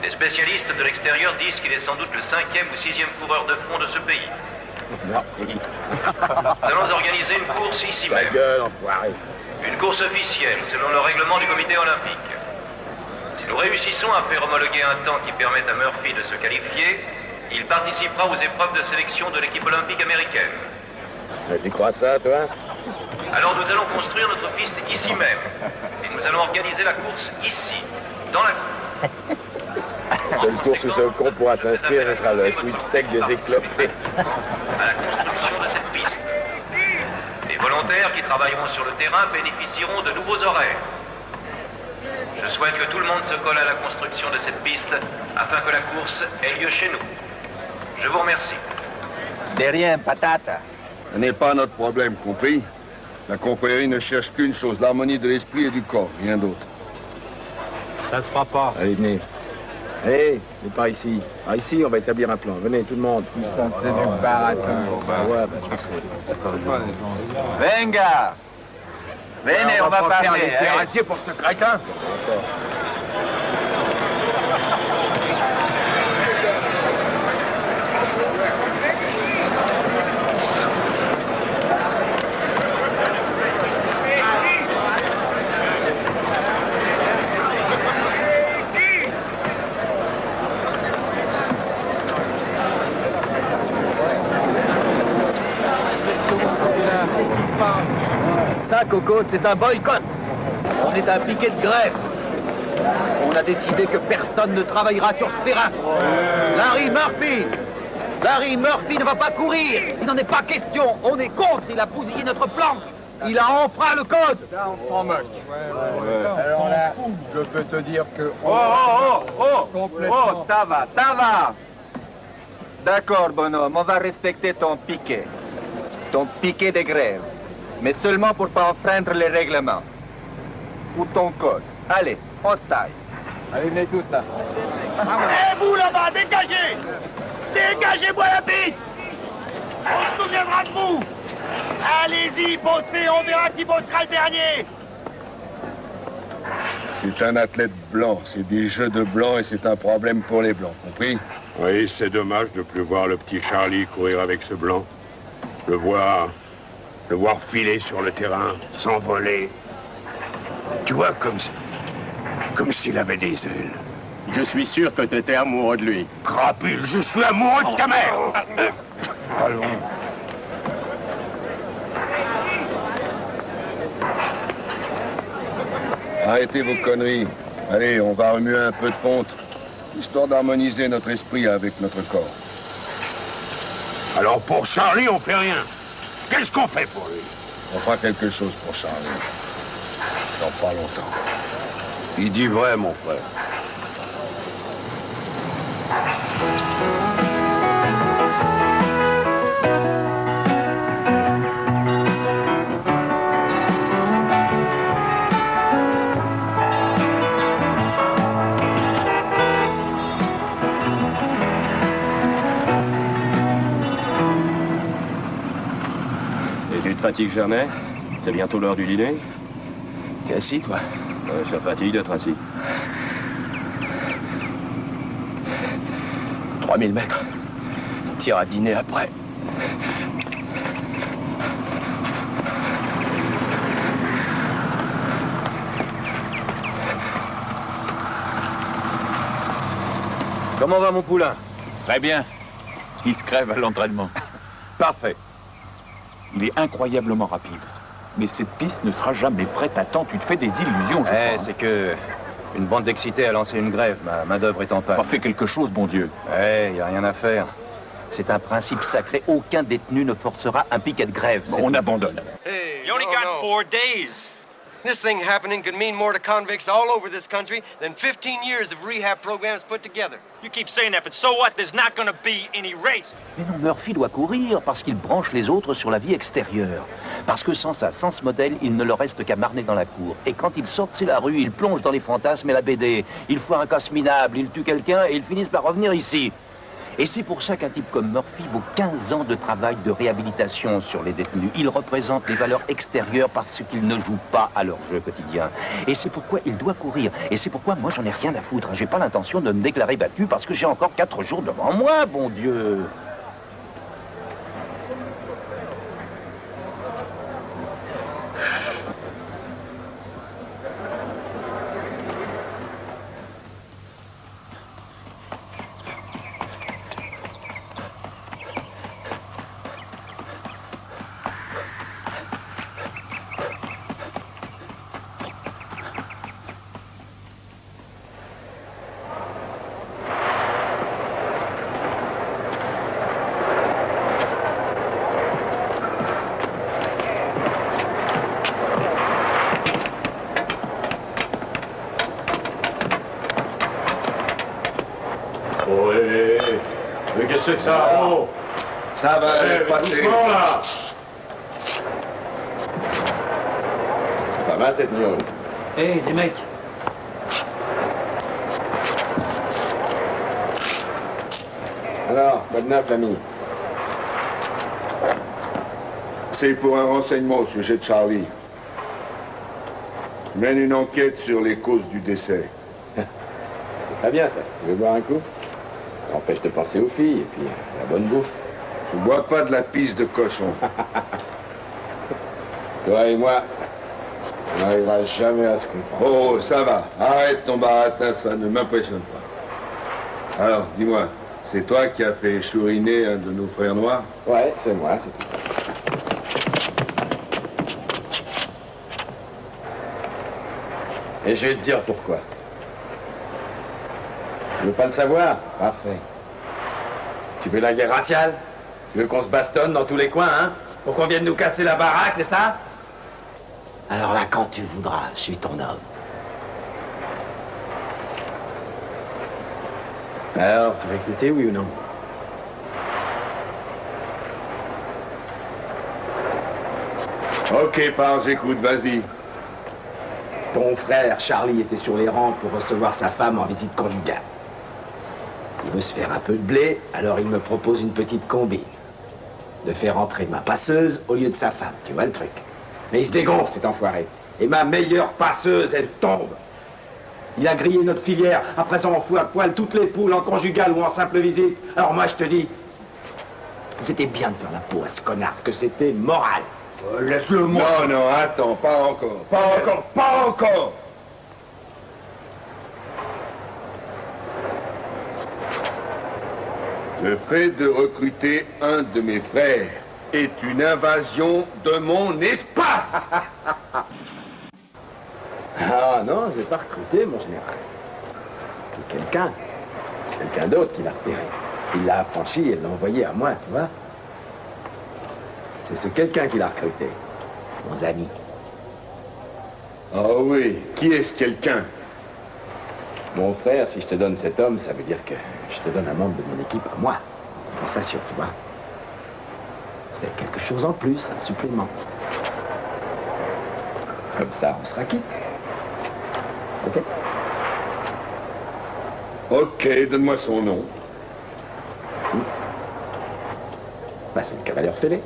Les spécialistes de l'extérieur disent qu'il est sans doute le 5e ou 6e coureur de front de ce pays. Nous allons organiser une course ici même. Une course officielle, selon le règlement du comité olympique. Si nous réussissons à faire homologuer un temps qui permette à Murphy de se qualifier, il participera aux épreuves de sélection de l'équipe olympique américaine. Tu crois ça, toi? Alors nous allons construire notre piste ici même. Et nous allons organiser la course ici, dans la cour. La seule course où ce con pourra s'inscrire, ce sera le sweepstake des éclopés. À la construction de cette piste. Les volontaires qui travailleront sur le terrain bénéficieront de nouveaux horaires. Je souhaite que tout le monde se colle à la construction de cette piste afin que la course ait lieu chez nous. Je vous remercie. De rien, patata. Ce n'est pas notre problème, compris? La confrérie ne cherche qu'une chose, l'harmonie de l'esprit et du corps, rien d'autre. Ça se fera pas. Allez, venez. Allez, mais par ici. Par ici, on va établir un plan. Venez, tout le monde. Ça, c'est du baratin. Ouais, je sais. Venga! Venez, on va pas faire parler. les terrassiers pour ce crétin. Ça, Coco, c'est un boycott. On est un piquet de grève. On a décidé que personne ne travaillera sur ce terrain. Larry Murphy! Larry Murphy ne va pas courir. Il n'en est pas question. On est contre. Il a bousillé notre planque. Il a enfreint le code. Ça, on s'en moque. Alors là, je peux te dire que... Oh, ça va, ça va. D'accord, bonhomme, on va respecter ton piquet. Ton piquet de grève. Mais seulement pour pas enfreindre les règlements. Ou ton code. Allez, on se taille. Allez, venez tous là. Eh, vous là-bas, dégagez! Dégagez-moi la bite! On se souviendra de vous! Allez-y, bossez, on verra qui bossera le dernier! C'est un athlète blanc, c'est des jeux de blanc et c'est un problème pour les blancs, compris? Oui, c'est dommage de plus voir le petit Charlie courir avec ce blanc. Le voir filer sur le terrain, s'envoler. Tu vois, comme s'il avait des ailes. Je suis sûr que t'étais amoureux de lui. Crapule, je suis amoureux de ta mère. Allons. Arrêtez vos conneries. Allez, on va remuer un peu de fonte, histoire d'harmoniser notre esprit avec notre corps. Alors pour Charlie, on fait rien. Qu'est-ce qu'on fait pour lui? On fera quelque chose pour Charlie. Dans pas longtemps. Il dit vrai, mon frère. Et tu te fatigues jamais? C'est bientôt l'heure du dîner? T'es assis, toi? Ça fatigue d'être assis. 3000 mètres. Tire à dîner après. Comment va mon poulain? Très bien. Il se crève à l'entraînement. Parfait. Il est incroyablement rapide. Mais cette piste ne sera jamais prête à temps. Tu te fais des illusions, je crois. C'est que une bande d'excités a lancé une grève. Ma main-d'œuvre est en panne. Fais quelque chose, bon Dieu. Il n'y a rien à faire. C'est un principe sacré. Aucun détenu ne forcera un piquet de grève. On abandonne. Hey, you only got 4 days. This thing happening could mean more to convicts all over this country than 15 years of rehab programs put together. You keep saying that, but so what? There's not gonna be any race. Mais non, Murphy doit courir parce qu'il branche les autres sur la vie extérieure. Parce que sans ça, sans ce modèle, il ne leur reste qu'à marner dans la cour. Et quand ils sortent, c'est la rue, ils plongent dans les fantasmes et la BD. Ils font un casse minable, ils tuent quelqu'un et ils finissent par revenir ici. Et c'est pour ça qu'un type comme Murphy vaut 15 ans de travail de réhabilitation sur les détenus. Il représente les valeurs extérieures parce qu'ils ne jouent pas à leur jeu quotidien. Et c'est pourquoi il doit courir. Et c'est pourquoi moi, j'en ai rien à foutre. J'ai pas l'intention de me déclarer battu parce que j'ai encore 4 jours devant moi, bon Dieu. Mais qu'est-ce que c'est que ça? Oh! Ça va, laisse passer. Doucement, là! Pas mal cette gnôle. Hé, les mecs. Alors, quoi de neuf, l'ami? C'est pour un renseignement au sujet de Charlie. Je mène une enquête sur les causes du décès. C'est très bien, ça. Tu veux boire un coup? Ça empêche de penser aux filles et puis à la bonne bouffe. Je bois pas de la pisse de cochon. Toi et moi, on n'arrivera jamais à se comprendre. Oh, ça va. Arrête ton baratin, ça ne m'impressionne pas. Alors, dis-moi, c'est toi qui as fait chouriner un de nos frères noirs? Ouais, c'est moi, c'est tout. Et je vais te dire pourquoi. Tu veux pas le savoir? Parfait. Tu veux la guerre raciale? Tu veux qu'on se bastonne dans tous les coins, hein? Pour qu'on vienne nous casser la baraque, c'est ça? Alors là, quand tu voudras, je suis ton homme. Alors, tu vas écouter, oui ou non? Ok, Pars, j'écoute, vas-y. Ton frère, Charlie, était sur les rangs pour recevoir sa femme en visite conjugale. Il veut se faire un peu de blé, alors il me propose une petite combine. De faire entrer ma passeuse au lieu de sa femme, tu vois le truc. Mais il se dégonfle, cet enfoiré. Et ma meilleure passeuse, elle tombe. Il a grillé notre filière. À présent, on fout à poil toutes les poules en conjugale ou en simple visite. Alors moi, je te dis, c'était bien de faire la peau à ce connard, que c'était moral. Laisse-le moi. Non, non, attends, pas encore. Pas encore, pas encore. Le fait de recruter un de mes frères est une invasion de mon espace. Ah non, je ne vais pas recruter, mon général. C'est quelqu'un d'autre qui l'a repéré. Il l'a affranchi et l'a envoyé à moi, tu vois. C'est ce quelqu'un qui l'a recruté. Mon ami. Ah oui, qui est ce quelqu'un? Mon frère, si je te donne cet homme, ça veut dire que je te donne un membre de mon équipe à moi. Compensation, tu vois. C'est quelque chose en plus, un supplément. Comme ça, on sera quitte. Ok? Ok, donne-moi son nom. Bah, c'est une cavalière fêlée.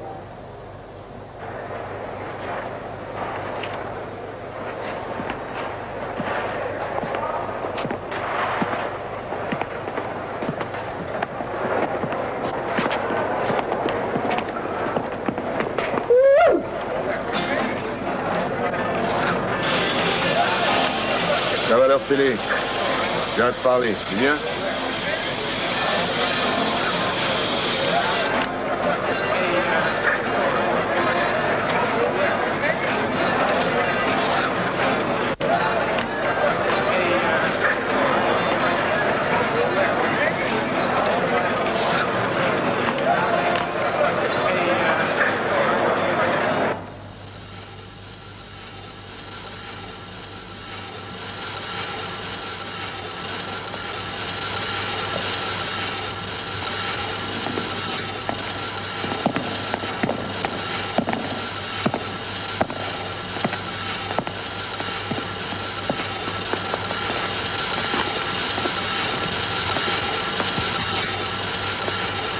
Cavalier Fêlé, je viens te parler, tu viens?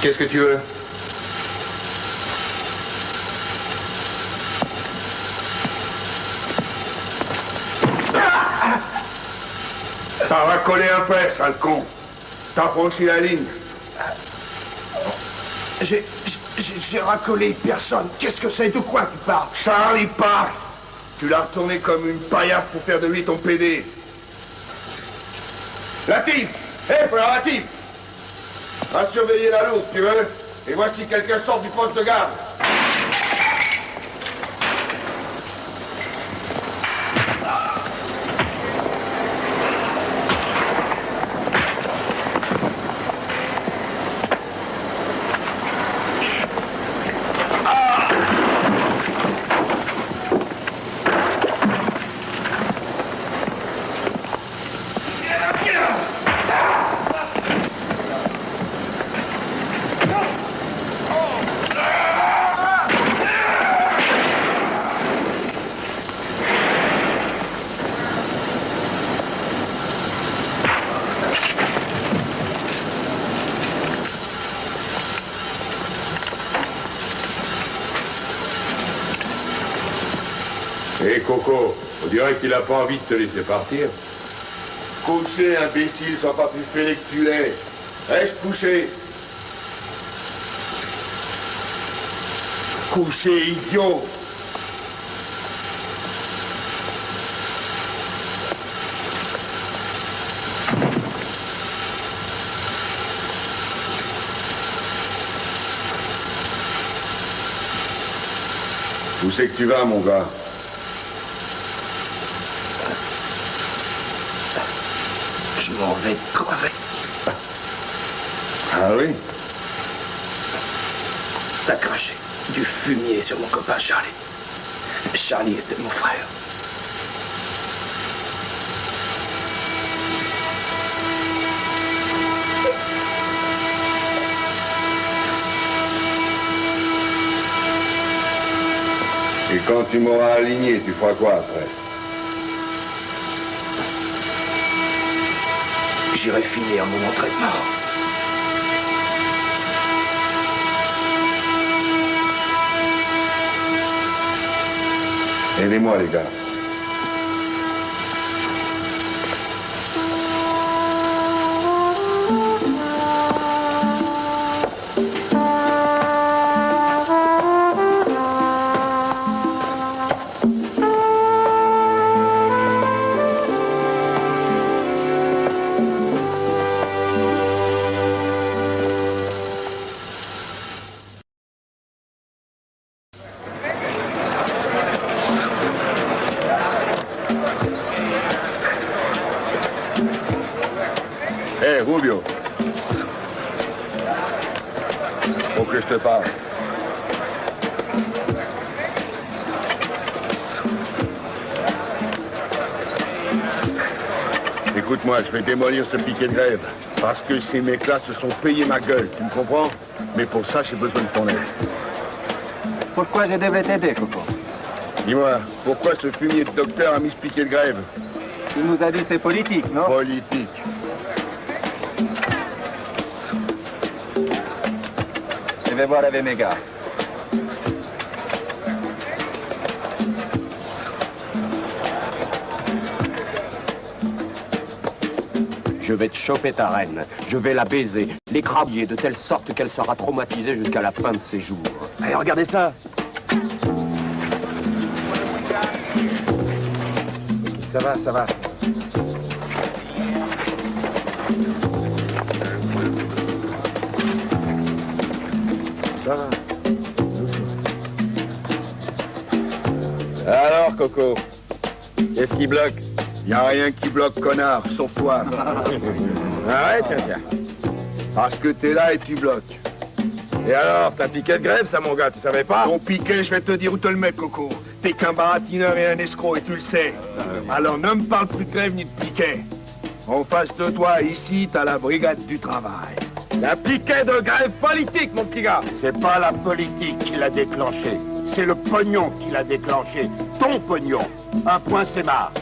Qu'est-ce que tu veux? T'as racolé un peu, sale con. T'as franchi la ligne. J'ai racolé personne. Qu'est-ce que c'est? De quoi tu parles? Charlie Parks. Tu l'as retourné comme une paillasse pour faire de lui ton PD. Latif! Hé, Latif! Va surveiller la lourde, tu veux? Et voici quelqu'un sort du poste de garde. Hé, Coco, on dirait qu'il a pas envie de te laisser partir. Couché, imbécile, sois pas plus fêlé que tu l'es. Reste couché. Couché, idiot. Où c'est que tu vas, mon gars? Je m'en vais crever. Ah oui? T'as craché du fumier sur mon copain Charlie. Charlie était mon frère. Et quand tu m'auras aligné, tu feras quoi après? J'irai finir mon entraînement. Aidez-moi, les gars. Hé, Rubio. Faut que je te parle. Écoute-moi, je vais démolir ce piquet de grève. Parce que ces mecs-là se sont payés ma gueule, tu me comprends? Mais pour ça, j'ai besoin de ton aide. Pourquoi je devrais t'aider, Coco? Dis-moi, pourquoi ce fumier de docteur a mis ce piquet de grève? Tu nous as dit c'est politique, non? Politique. Je vais voir avec mes gars. Je vais te choper ta reine. Je vais la baiser, l'écrabouiller de telle sorte qu'elle sera traumatisée jusqu'à la fin de ses jours. Allez, regardez ça. Ça va, ça va. Ça va. Alors, Coco, qu'est-ce qui bloque? Y a rien qui bloque, connard, sauf toi. Arrête, tiens. Parce que t'es là et tu bloques. Et alors, t'as un piquet de grève, ça, mon gars, tu savais pas? Ton piquet, je vais te dire où te le mettre, Coco. T'es qu'un baratineur et un escroc, et tu le sais. Alors, ne me parle plus de grève ni de piquet. En face de toi, ici, t'as la brigade du travail. Un piquet de grève politique, mon petit gars. C'est pas la politique qui l'a déclenché. C'est le pognon qui l'a déclenché. Ton pognon. Un point, c'est marre.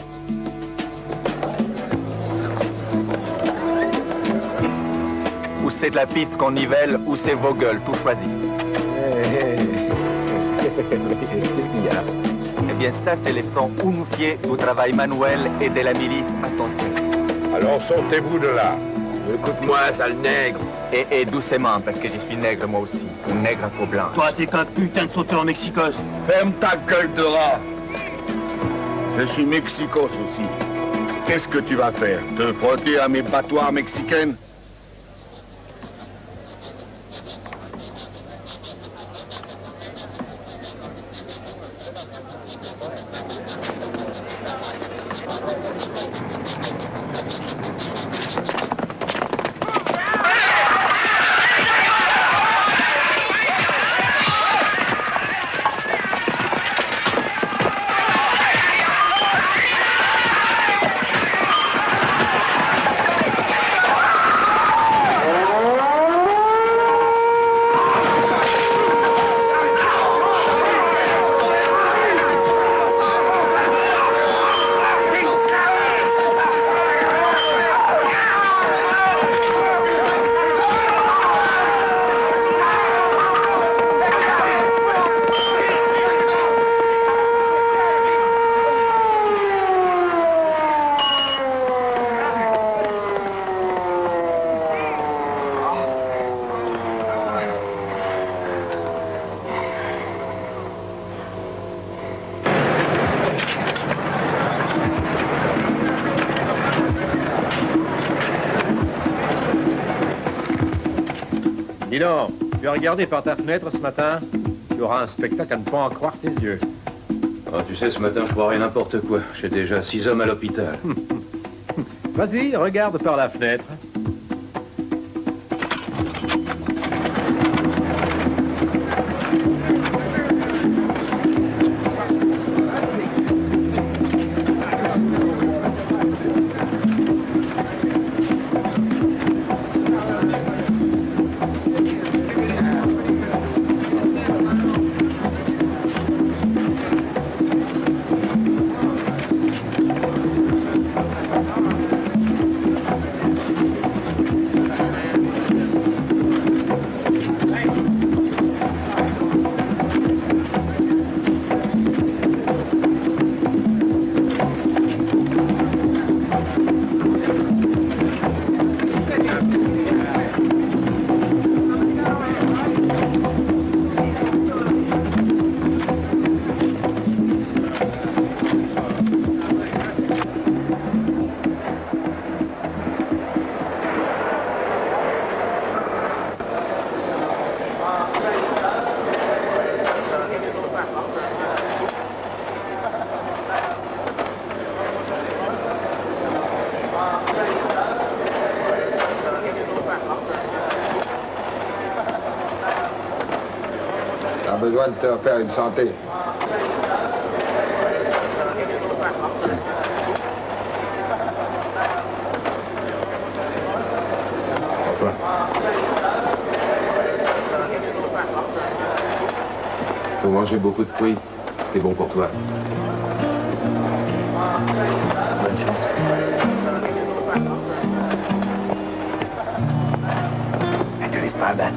Ou c'est de la piste qu'on nivelle, ou c'est vos gueules, tout choisi. Qu'est-ce qu'il y a? Eh bien, ça, c'est les fronts unifiés du travail manuel et de la milice à ton service. Alors, sortez-vous de là. Écoute-moi, sale nègre. Et doucement, parce que je suis nègre moi aussi. Un nègre à peau blanche. Toi, t'es qu'un putain de sauteur mexicos. Ferme ta gueule de rat. Je suis mexicos aussi. Qu'est-ce que tu vas faire? Te frotter à mes battoirs mexicaines? Dis donc, tu as regardé par ta fenêtre ce matin? Tu auras un spectacle à ne pas en croire tes yeux. Oh, tu sais, ce matin, je croirais n'importe quoi. J'ai déjà 6 hommes à l'hôpital. Vas-y, regarde par la fenêtre. besoin de te refaire une santé. Faut manger beaucoup de fruits. C'est bon pour toi. Bonne chance. Ne te laisse pas abattre.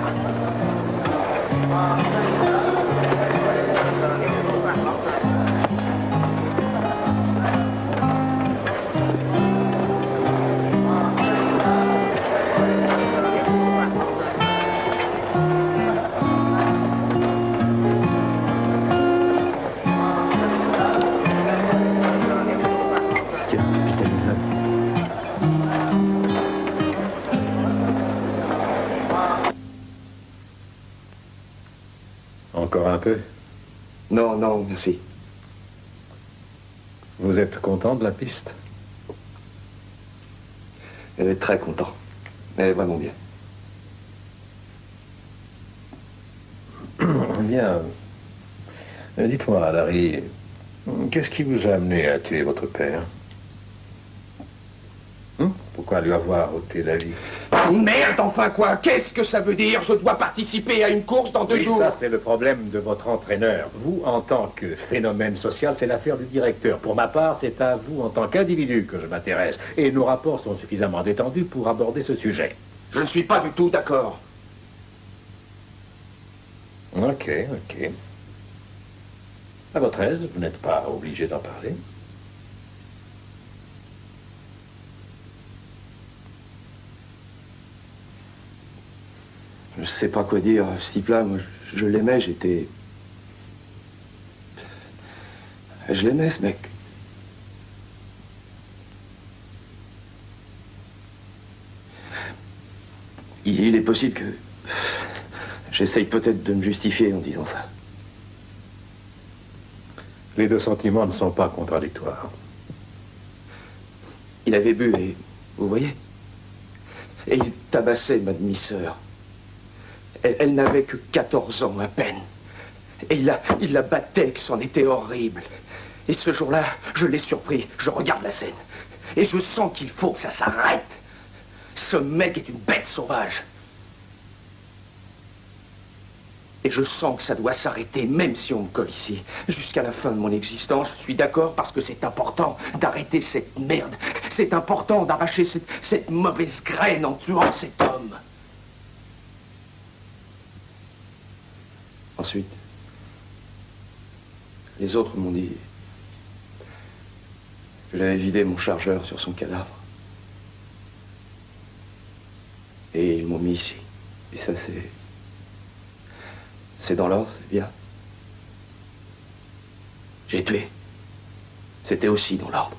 Encore un peu? Non, non, merci. Vous êtes content de la piste? Elle est très content. Elle est vraiment bien. Bien. Dites-moi, Larry, qu'est-ce qui vous a amené à tuer votre père? Pourquoi lui avoir ôté la vie? Merde, enfin quoi? Qu'est-ce que ça veut dire? Je dois participer à une course dans 2 jours. Ça, c'est le problème de votre entraîneur. Vous, en tant que phénomène social, c'est l'affaire du directeur. Pour ma part, c'est à vous, en tant qu'individu, que je m'intéresse. Et nos rapports sont suffisamment détendus pour aborder ce sujet. Je ne suis pas du tout d'accord. Ok. À votre aise, vous n'êtes pas obligé d'en parler. Je sais pas quoi dire, ce type-là, moi, je l'aimais, j'étais... Je l'aimais, ce mec. Il est possible que... J'essaye peut-être de me justifier en disant ça. Les deux sentiments ne sont pas contradictoires. Il avait bu et... Vous voyez? Et il tabassait ma demi-sœur. Elle n'avait que 14 ans à peine. Et il la battait, que c'en était horrible. Et ce jour-là, je l'ai surpris. Je regarde la scène. Et je sens qu'il faut que ça s'arrête. Ce mec est une bête sauvage. Et je sens que ça doit s'arrêter, même si on me colle ici. Jusqu'à la fin de mon existence, je suis d'accord parce que c'est important d'arrêter cette merde. C'est important d'arracher cette mauvaise graine en tuant cet homme. Ensuite, les autres m'ont dit que j'avais vidé mon chargeur sur son cadavre. Et ils m'ont mis ici. Et ça, c'est dans l'ordre, c'est bien. J'ai tué. C'était aussi dans l'ordre.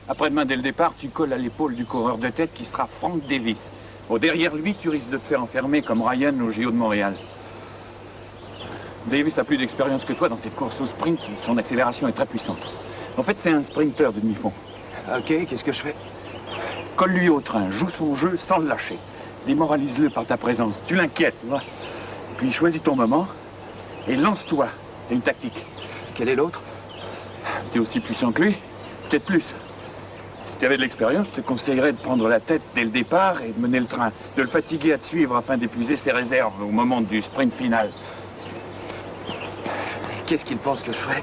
Après-demain, dès le départ, tu colles à l'épaule du coureur de tête qui sera Frank Davis. Au derrière lui, tu risques de te faire enfermer comme Ryan au JO de Montréal. Davis a plus d'expérience que toi dans cette course au sprint. Son accélération est très puissante. En fait, c'est un sprinter de demi-fond. Ok, qu'est-ce que je fais? Colle-lui au train, joue son jeu sans le lâcher. Démoralise-le par ta présence. Tu l'inquiètes, tu vois. Puis choisis ton moment et lance-toi. C'est une tactique. Quel est l'autre? T'es aussi puissant que lui, peut-être plus. Si tu avais de l'expérience, je te conseillerais de prendre la tête dès le départ et de mener le train, de le fatiguer à te suivre afin d'épuiser ses réserves au moment du sprint final. Qu'est-ce qu'il pense que je ferais?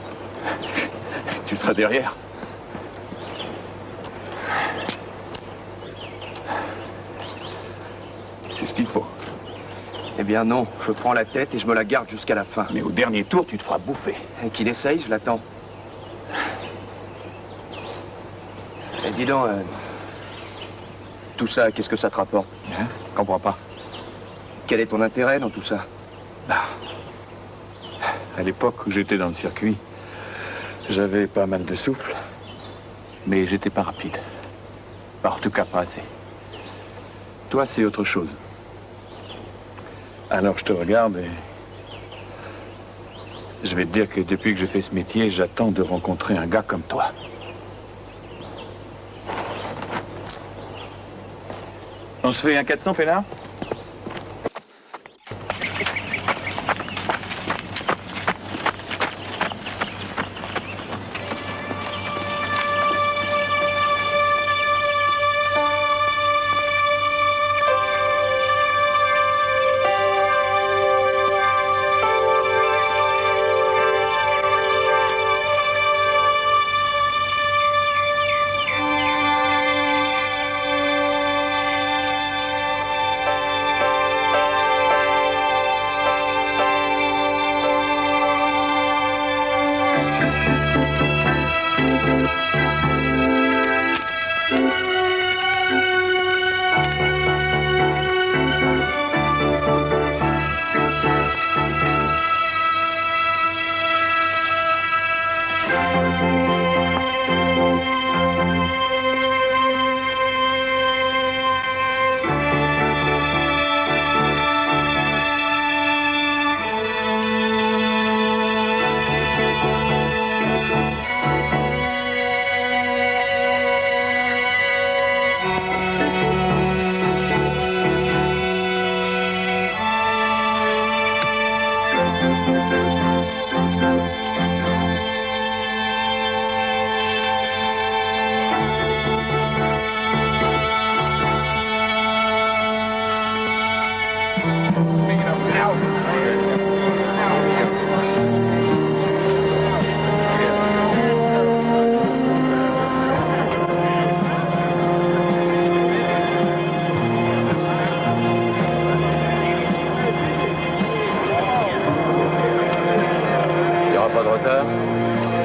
Tu seras derrière. C'est ce qu'il faut. Eh bien non, je prends la tête et je me la garde jusqu'à la fin. Mais au dernier tour, tu te feras bouffer. Et qu'il essaye, je l'attends. Et dis donc, tout ça, qu'est-ce que ça te rapporte? Hein? Je comprends pas. Quel est ton intérêt dans tout ça? À l'époque où j'étais dans le circuit, j'avais pas mal de souffle, mais j'étais pas rapide. En tout cas, pas assez. Toi, c'est autre chose. Alors je te regarde et je vais te dire que depuis que je fais ce métier, j'attends de rencontrer un gars comme toi. On se fait un 400, Pénard?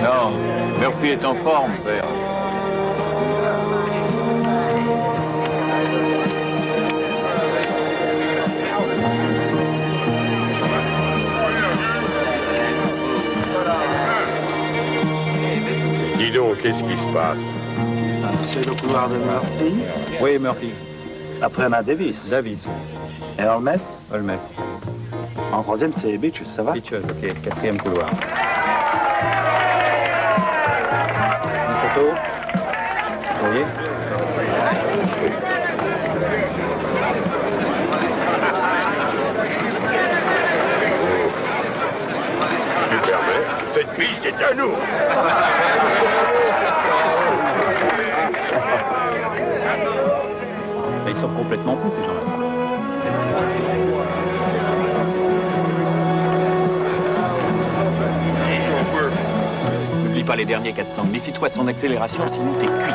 Non, Murphy est en forme, père. Dis donc, qu'est-ce qui se passe? C'est le couloir de Murphy. Oui, Murphy. Après on a Davis. Davis. Et Holmes? Holmes. En troisième, c'est Beaches, ça va? Beaches, ok. Quatrième couloir. Une photo. Oui. Super, mais cette piste est à nous. Ils sont complètement fous, ces gens-là. N'oublie pas les derniers 400. Méfie-toi de son accélération, sinon t'es cuit.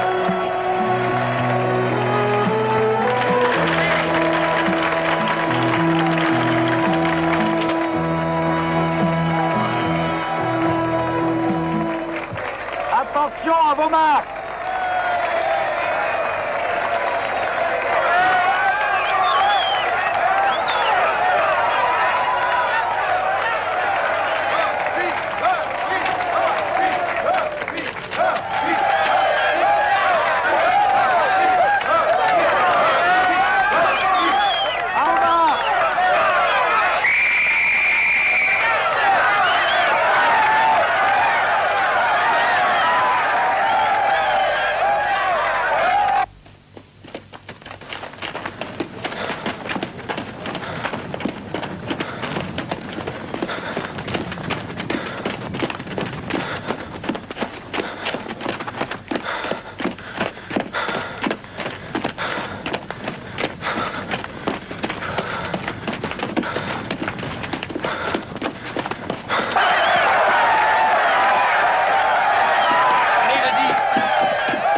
Attention à vos marques.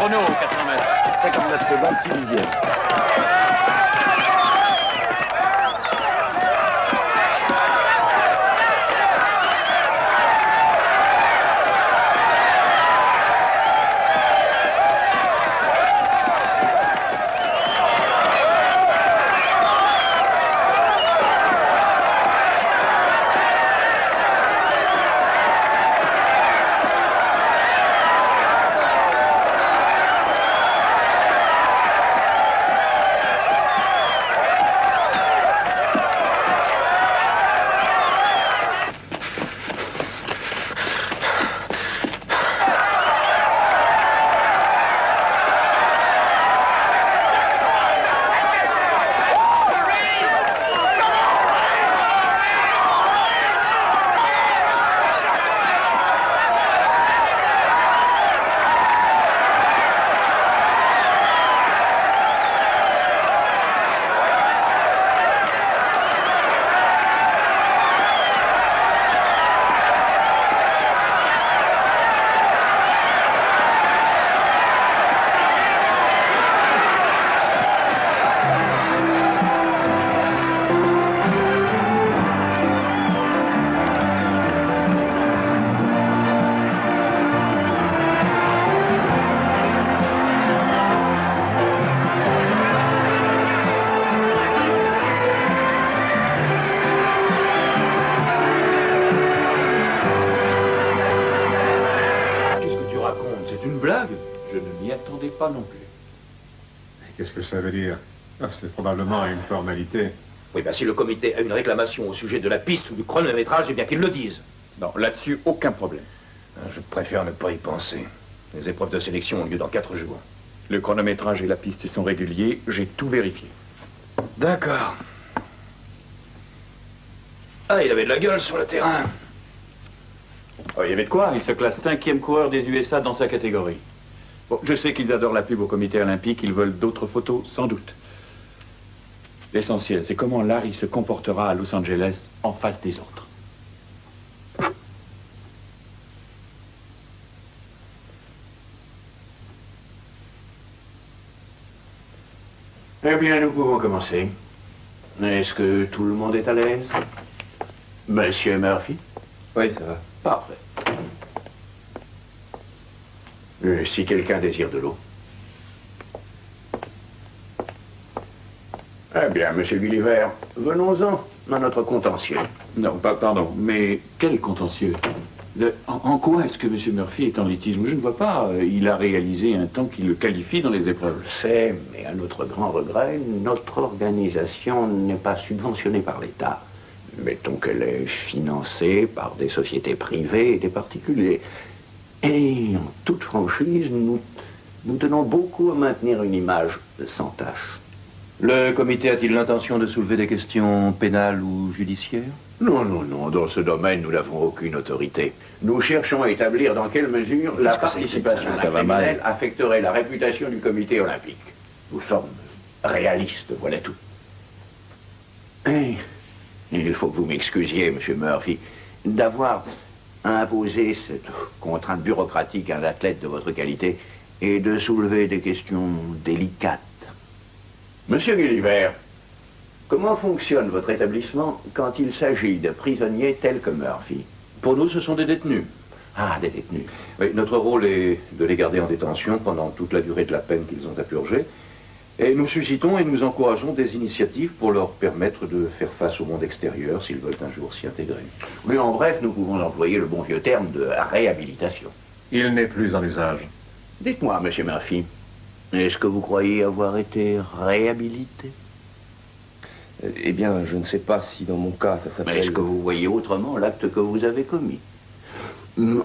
Chrono, 400 mètres. 59 secondes, 6 dixièmes. Je ne m'y attendais pas non plus. Qu'est-ce que ça veut dire? C'est probablement une formalité. Oui, ben si le comité a une réclamation au sujet de la piste ou du chronométrage, eh bien qu'ils le disent. Non, là-dessus, aucun problème. Je préfère ne pas y penser. Les épreuves de sélection ont lieu dans 4 jours. Le chronométrage et la piste sont réguliers, j'ai tout vérifié. D'accord. Ah, il avait de la gueule sur le terrain. Oh, il y avait de quoi? Il se classe 5e coureur des USA dans sa catégorie. Bon, je sais qu'ils adorent la pub au comité olympique, ils veulent d'autres photos, sans doute. L'essentiel, c'est comment Larry se comportera à Los Angeles en face des autres. Eh bien, nous pouvons commencer. Est-ce que tout le monde est à l'aise? Monsieur Murphy? Oui, ça va. Parfait. Si quelqu'un désire de l'eau. Eh bien, monsieur Gulliver, venons-en à notre contentieux. Non, pardon, mais quel contentieux? En quoi est-ce que M. Murphy est en litige? Je ne vois pas. Il a réalisé un temps qui le qualifie dans les épreuves. Je sais, mais à notre grand regret, notre organisation n'est pas subventionnée par l'État. Mettons qu'elle est financée par des sociétés privées et des particuliers. Et en toute franchise, nous tenons beaucoup à maintenir une image sans tache. Le comité a-t-il l'intention de soulever des questions pénales ou judiciaires? Non, non, non. Dans ce domaine, nous n'avons aucune autorité. Nous cherchons à établir dans quelle mesure la participation d'un criminel affecterait la réputation du comité olympique. Nous sommes réalistes, voilà tout. Et il faut que vous m'excusiez, M. Murphy, d'avoir imposé cette contrainte bureaucratique à un athlète de votre qualité et de soulever des questions délicates. Monsieur Gulliver, comment fonctionne votre établissement quand il s'agit de prisonniers tels que Murphy? Pour nous, ce sont des détenus. Ah, des détenus. Oui, notre rôle est de les garder en détention pendant toute la durée de la peine qu'ils ont à purger. Et nous suscitons et nous encourageons des initiatives pour leur permettre de faire face au monde extérieur s'ils veulent un jour s'y intégrer. Mais en bref, nous pouvons employer le bon vieux terme de réhabilitation. Il n'est plus en usage. Dites-moi, M. Murphy, est-ce que vous croyez avoir été réhabilité? Eh bien, je ne sais pas si dans mon cas, ça s'appelle... Mais est-ce que vous voyez autrement l'acte que vous avez commis?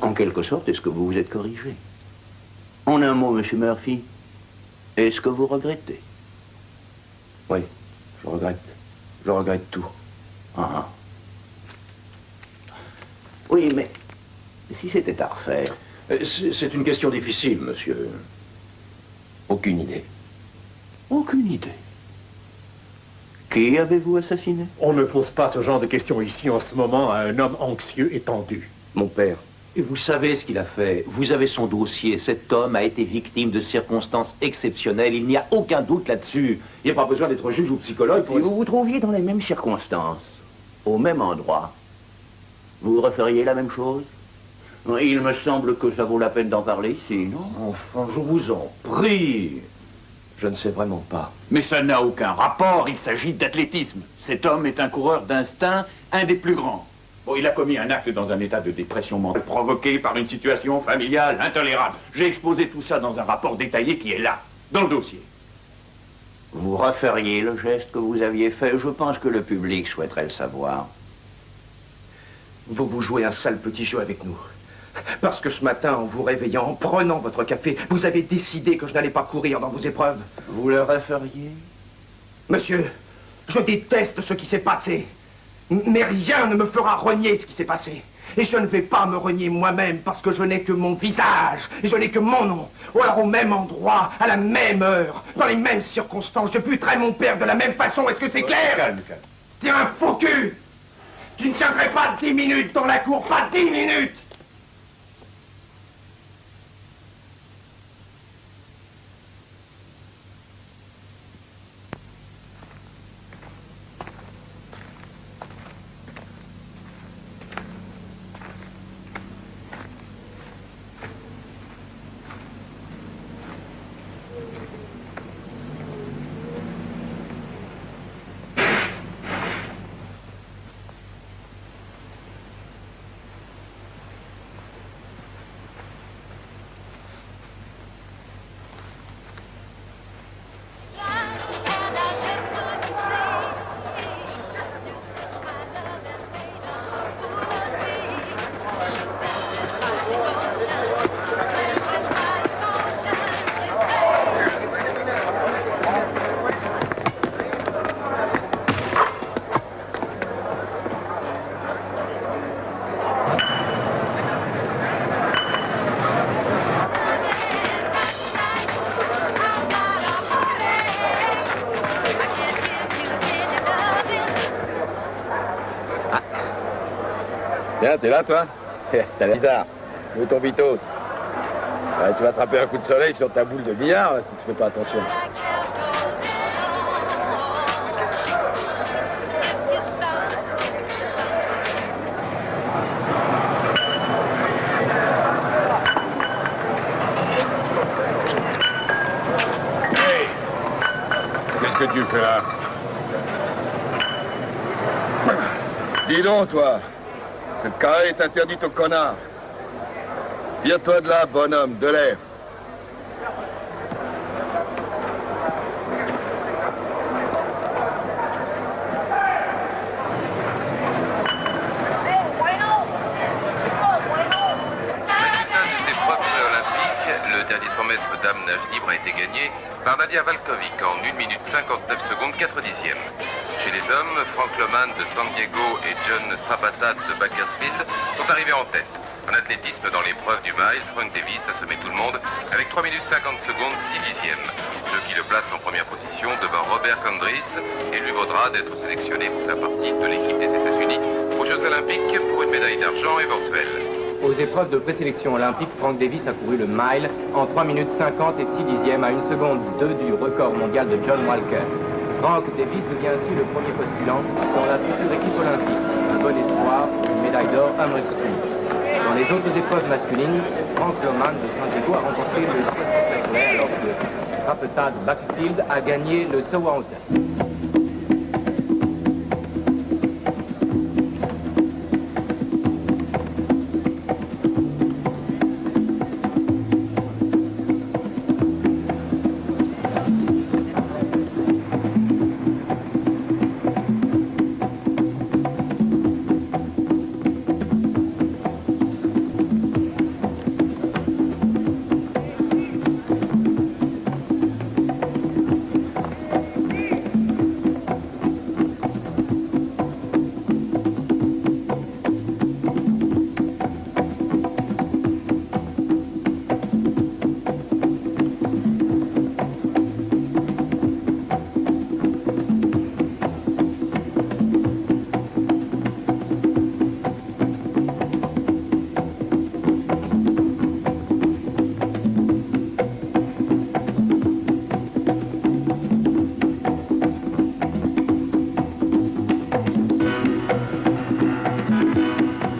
En quelque sorte, est-ce que vous vous êtes corrigé? En un mot, M. Murphy, est-ce que vous regrettez? Oui, je regrette. Je regrette tout. Ah. Oui, mais si c'était à refaire... C'est une question difficile, monsieur. Aucune idée. Aucune idée. Qui avez-vous assassiné? On ne pose pas ce genre de questions ici en ce moment à un homme anxieux et tendu. Mon père. Et vous savez ce qu'il a fait. Vous avez son dossier. Cet homme a été victime de circonstances exceptionnelles. Il n'y a aucun doute là-dessus. Il n'y a pas besoin d'être juge ou psychologue pour... Si vous vous trouviez dans les mêmes circonstances, au même endroit, vous referiez la même chose? Il me semble que ça vaut la peine d'en parler ici, non? Enfin, je vous en prie. Je ne sais vraiment pas. Mais ça n'a aucun rapport. Il s'agit d'athlétisme. Cet homme est un coureur d'instinct, un des plus grands. Bon, il a commis un acte dans un état de dépression mentale provoqué par une situation familiale intolérable. J'ai exposé tout ça dans un rapport détaillé qui est là, dans le dossier. Vous referiez le geste que vous aviez fait? Je pense que le public souhaiterait le savoir. Vous jouez un sale petit jeu avec nous. Parce que ce matin, en vous réveillant, en prenant votre café, vous avez décidé que je n'allais pas courir dans vos épreuves. Vous le referiez? Monsieur, je déteste ce qui s'est passé. Mais rien ne me fera renier ce qui s'est passé. Et je ne vais pas me renier moi-même parce que je n'ai que mon visage et je n'ai que mon nom. Ou alors au même endroit, à la même heure, dans les mêmes circonstances, je buterai mon père de la même façon. Est-ce que c'est clair? Calme, calme. T'es un faux cul. Tu ne tiendrais pas 10 minutes dans la cour, pas 10 minutes. Tiens, t'es là, toi? T'as l'air bizarre. Où est ton bitos? Ouais, tu vas attraper un coup de soleil sur ta boule de billard si tu fais pas attention. Hey! Qu'est-ce que tu fais là? Dis donc, toi. Cette carré est interdite aux connards. Vire-toi de là, bonhomme, de l'air. Le dernier 100 mètres dames nage libre a été gagné par Nadia Valkovic en 1 minute 59 secondes 4 dixièmes. Chez les hommes, Frank Loman de San Diego et John Strapatat de Bakersfield sont arrivés en tête. En athlétisme, dans l'épreuve du mile, Frank Davis a semé tout le monde avec 3 minutes 50 secondes 6 dixièmes. Ce qui le place en première position devant Robert Condris et lui vaudra d'être sélectionné pour faire partie de l'équipe des États-Unis aux Jeux Olympiques pour une médaille d'argent éventuelle. Aux épreuves de présélection olympique, Frank Davis a couru le mile en 3 minutes 50 et 6 dixièmes à 1 seconde 2 du record mondial de John Walker. Frank Davis devient ainsi le premier postulant dans la future équipe olympique. Un bon espoir, une médaille d'or à Moscou. Dans les autres épreuves masculines, Frank Loman de San Diego a remporté le 60 mètres alors que Strapatat de Bakersfield a gagné le 100 mètres.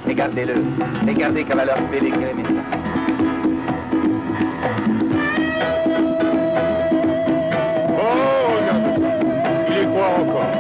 Regardez-le. Regardez comme alors Pellegrin. Oh, regarde ça. Il y croit encore.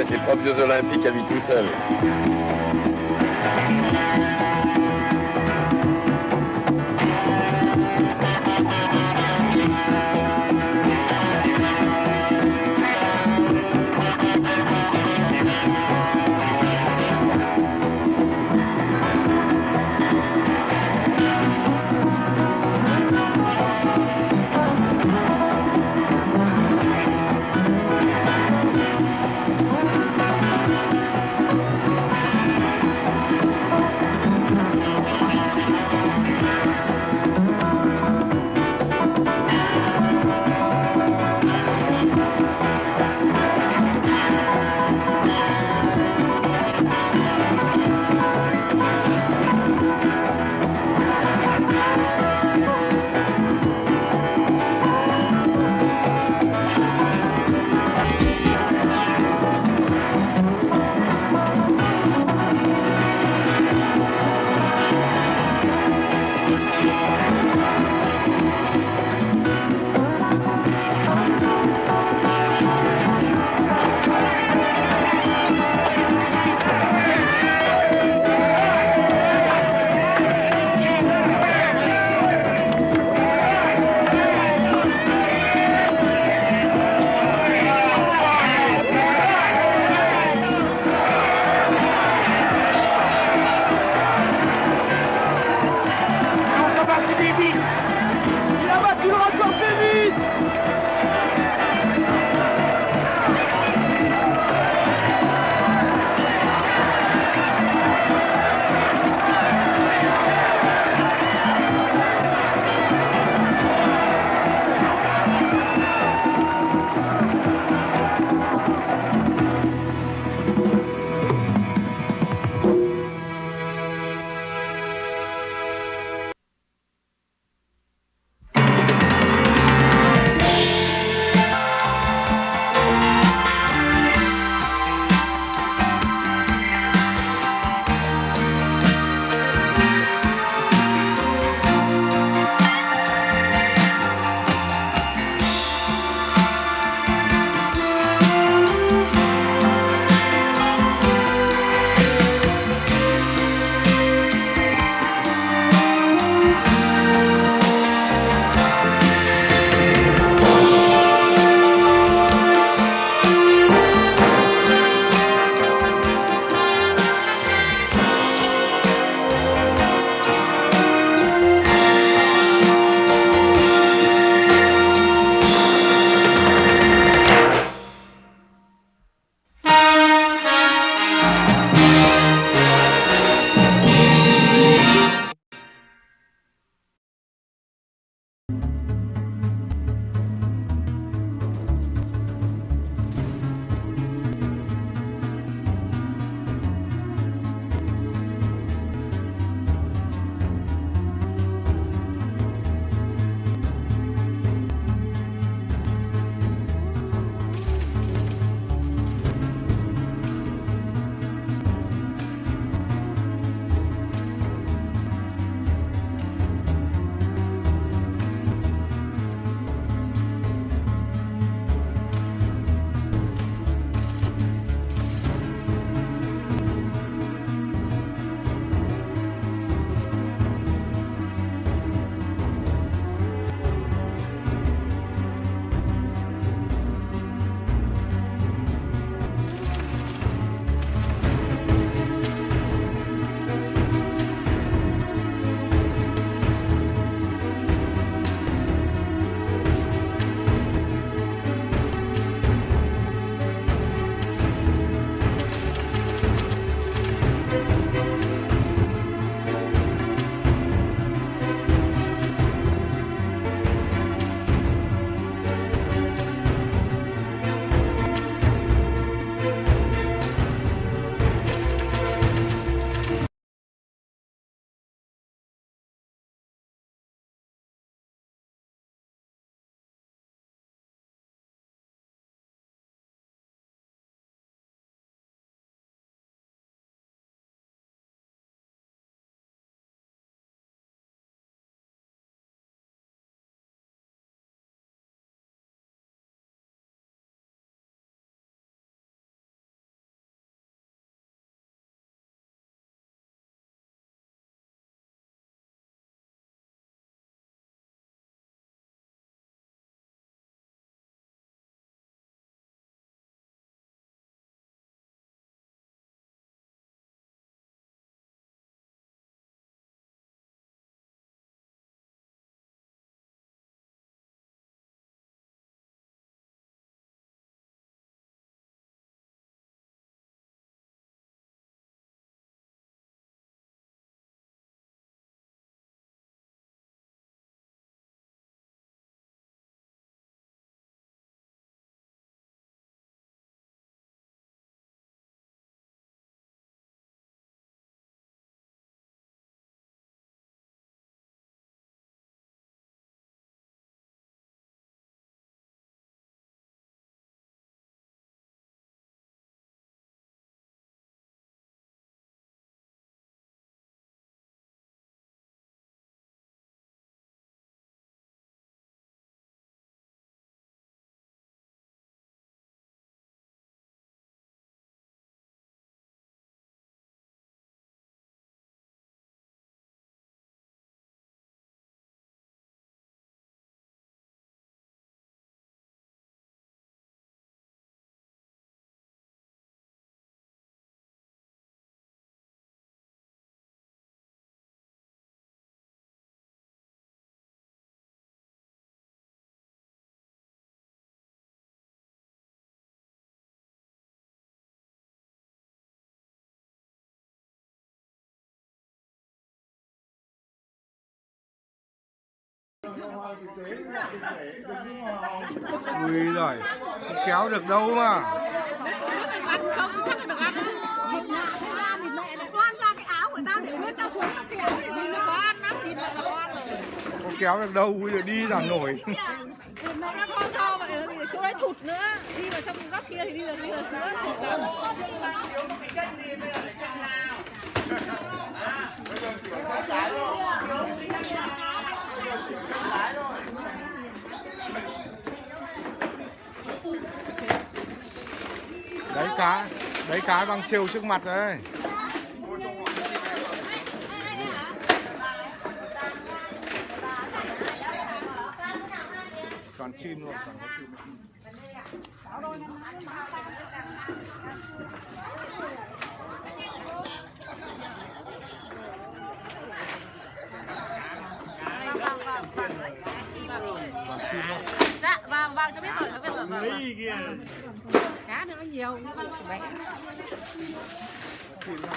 Ses propres Jeux Olympiques à lui tout seul. Ui giời, không kéo được đâu mà. Không, chắc là được ăn. Con ra cái áo của tao để vớt tao xuống nó kéo để đi nó ăn lắm, thịt là con rồi. Không kéo được đâu, bây giờ đi là nổi. Nó con to vậy, chỗ đấy thụt nữa. Đi vào trong góc kia thì đi vào giữa thụt ra. Đấy cá đang trêu trước mặt đấy. Còn chim luôn, còn có chim. Dạ, vâng, cho biết rồi, cho biết rồi. Lấy kìa. Cá nó nhiều, bé.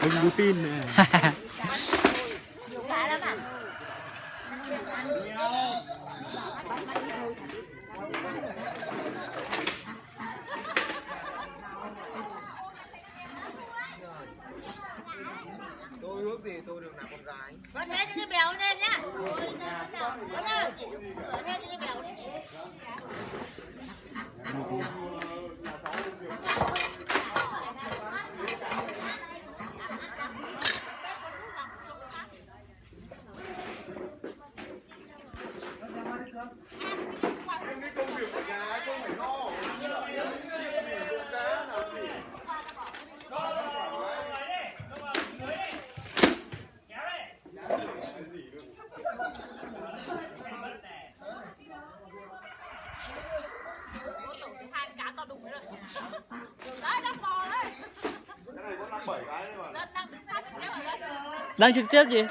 Đừng có tin này. Nhiều cá lắm à? Tôi ước gì tôi được làm con gái. Vớt hết những cái béo lên nhá. Vớt ơi, vớt hết những cái béo lên. Đang trực tiếp gì?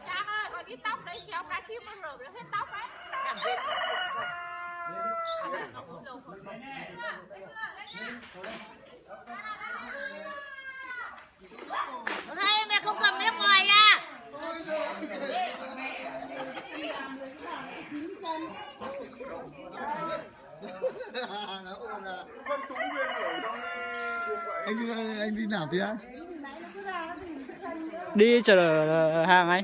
Trang ơi, còn ít tóc đấy, kéo cá chim nó rửa hết tóc đấy. Hay mẹ không cầm mép ngoài nha. Anh đi nào thế anh? Đi chờ hàng anh.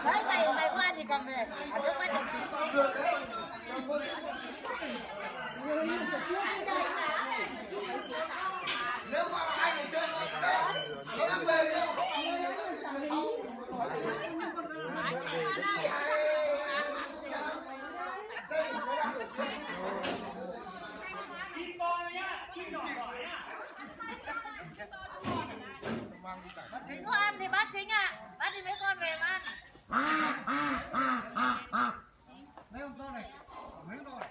Đấy, mày qua thì cầm về. Ở trước mắt chồng chín con. Nếu mà anh chơi nó đang về đi. Bác Chính có ăn thì bác Chính ạ. Bác đi mấy con về mà ăn. Mấy con to này, mấy con to này.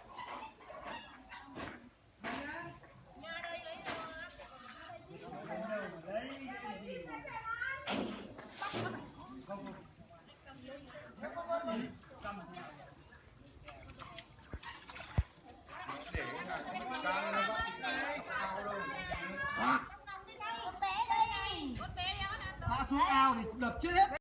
Hạ xuống ao thì đập chết hết.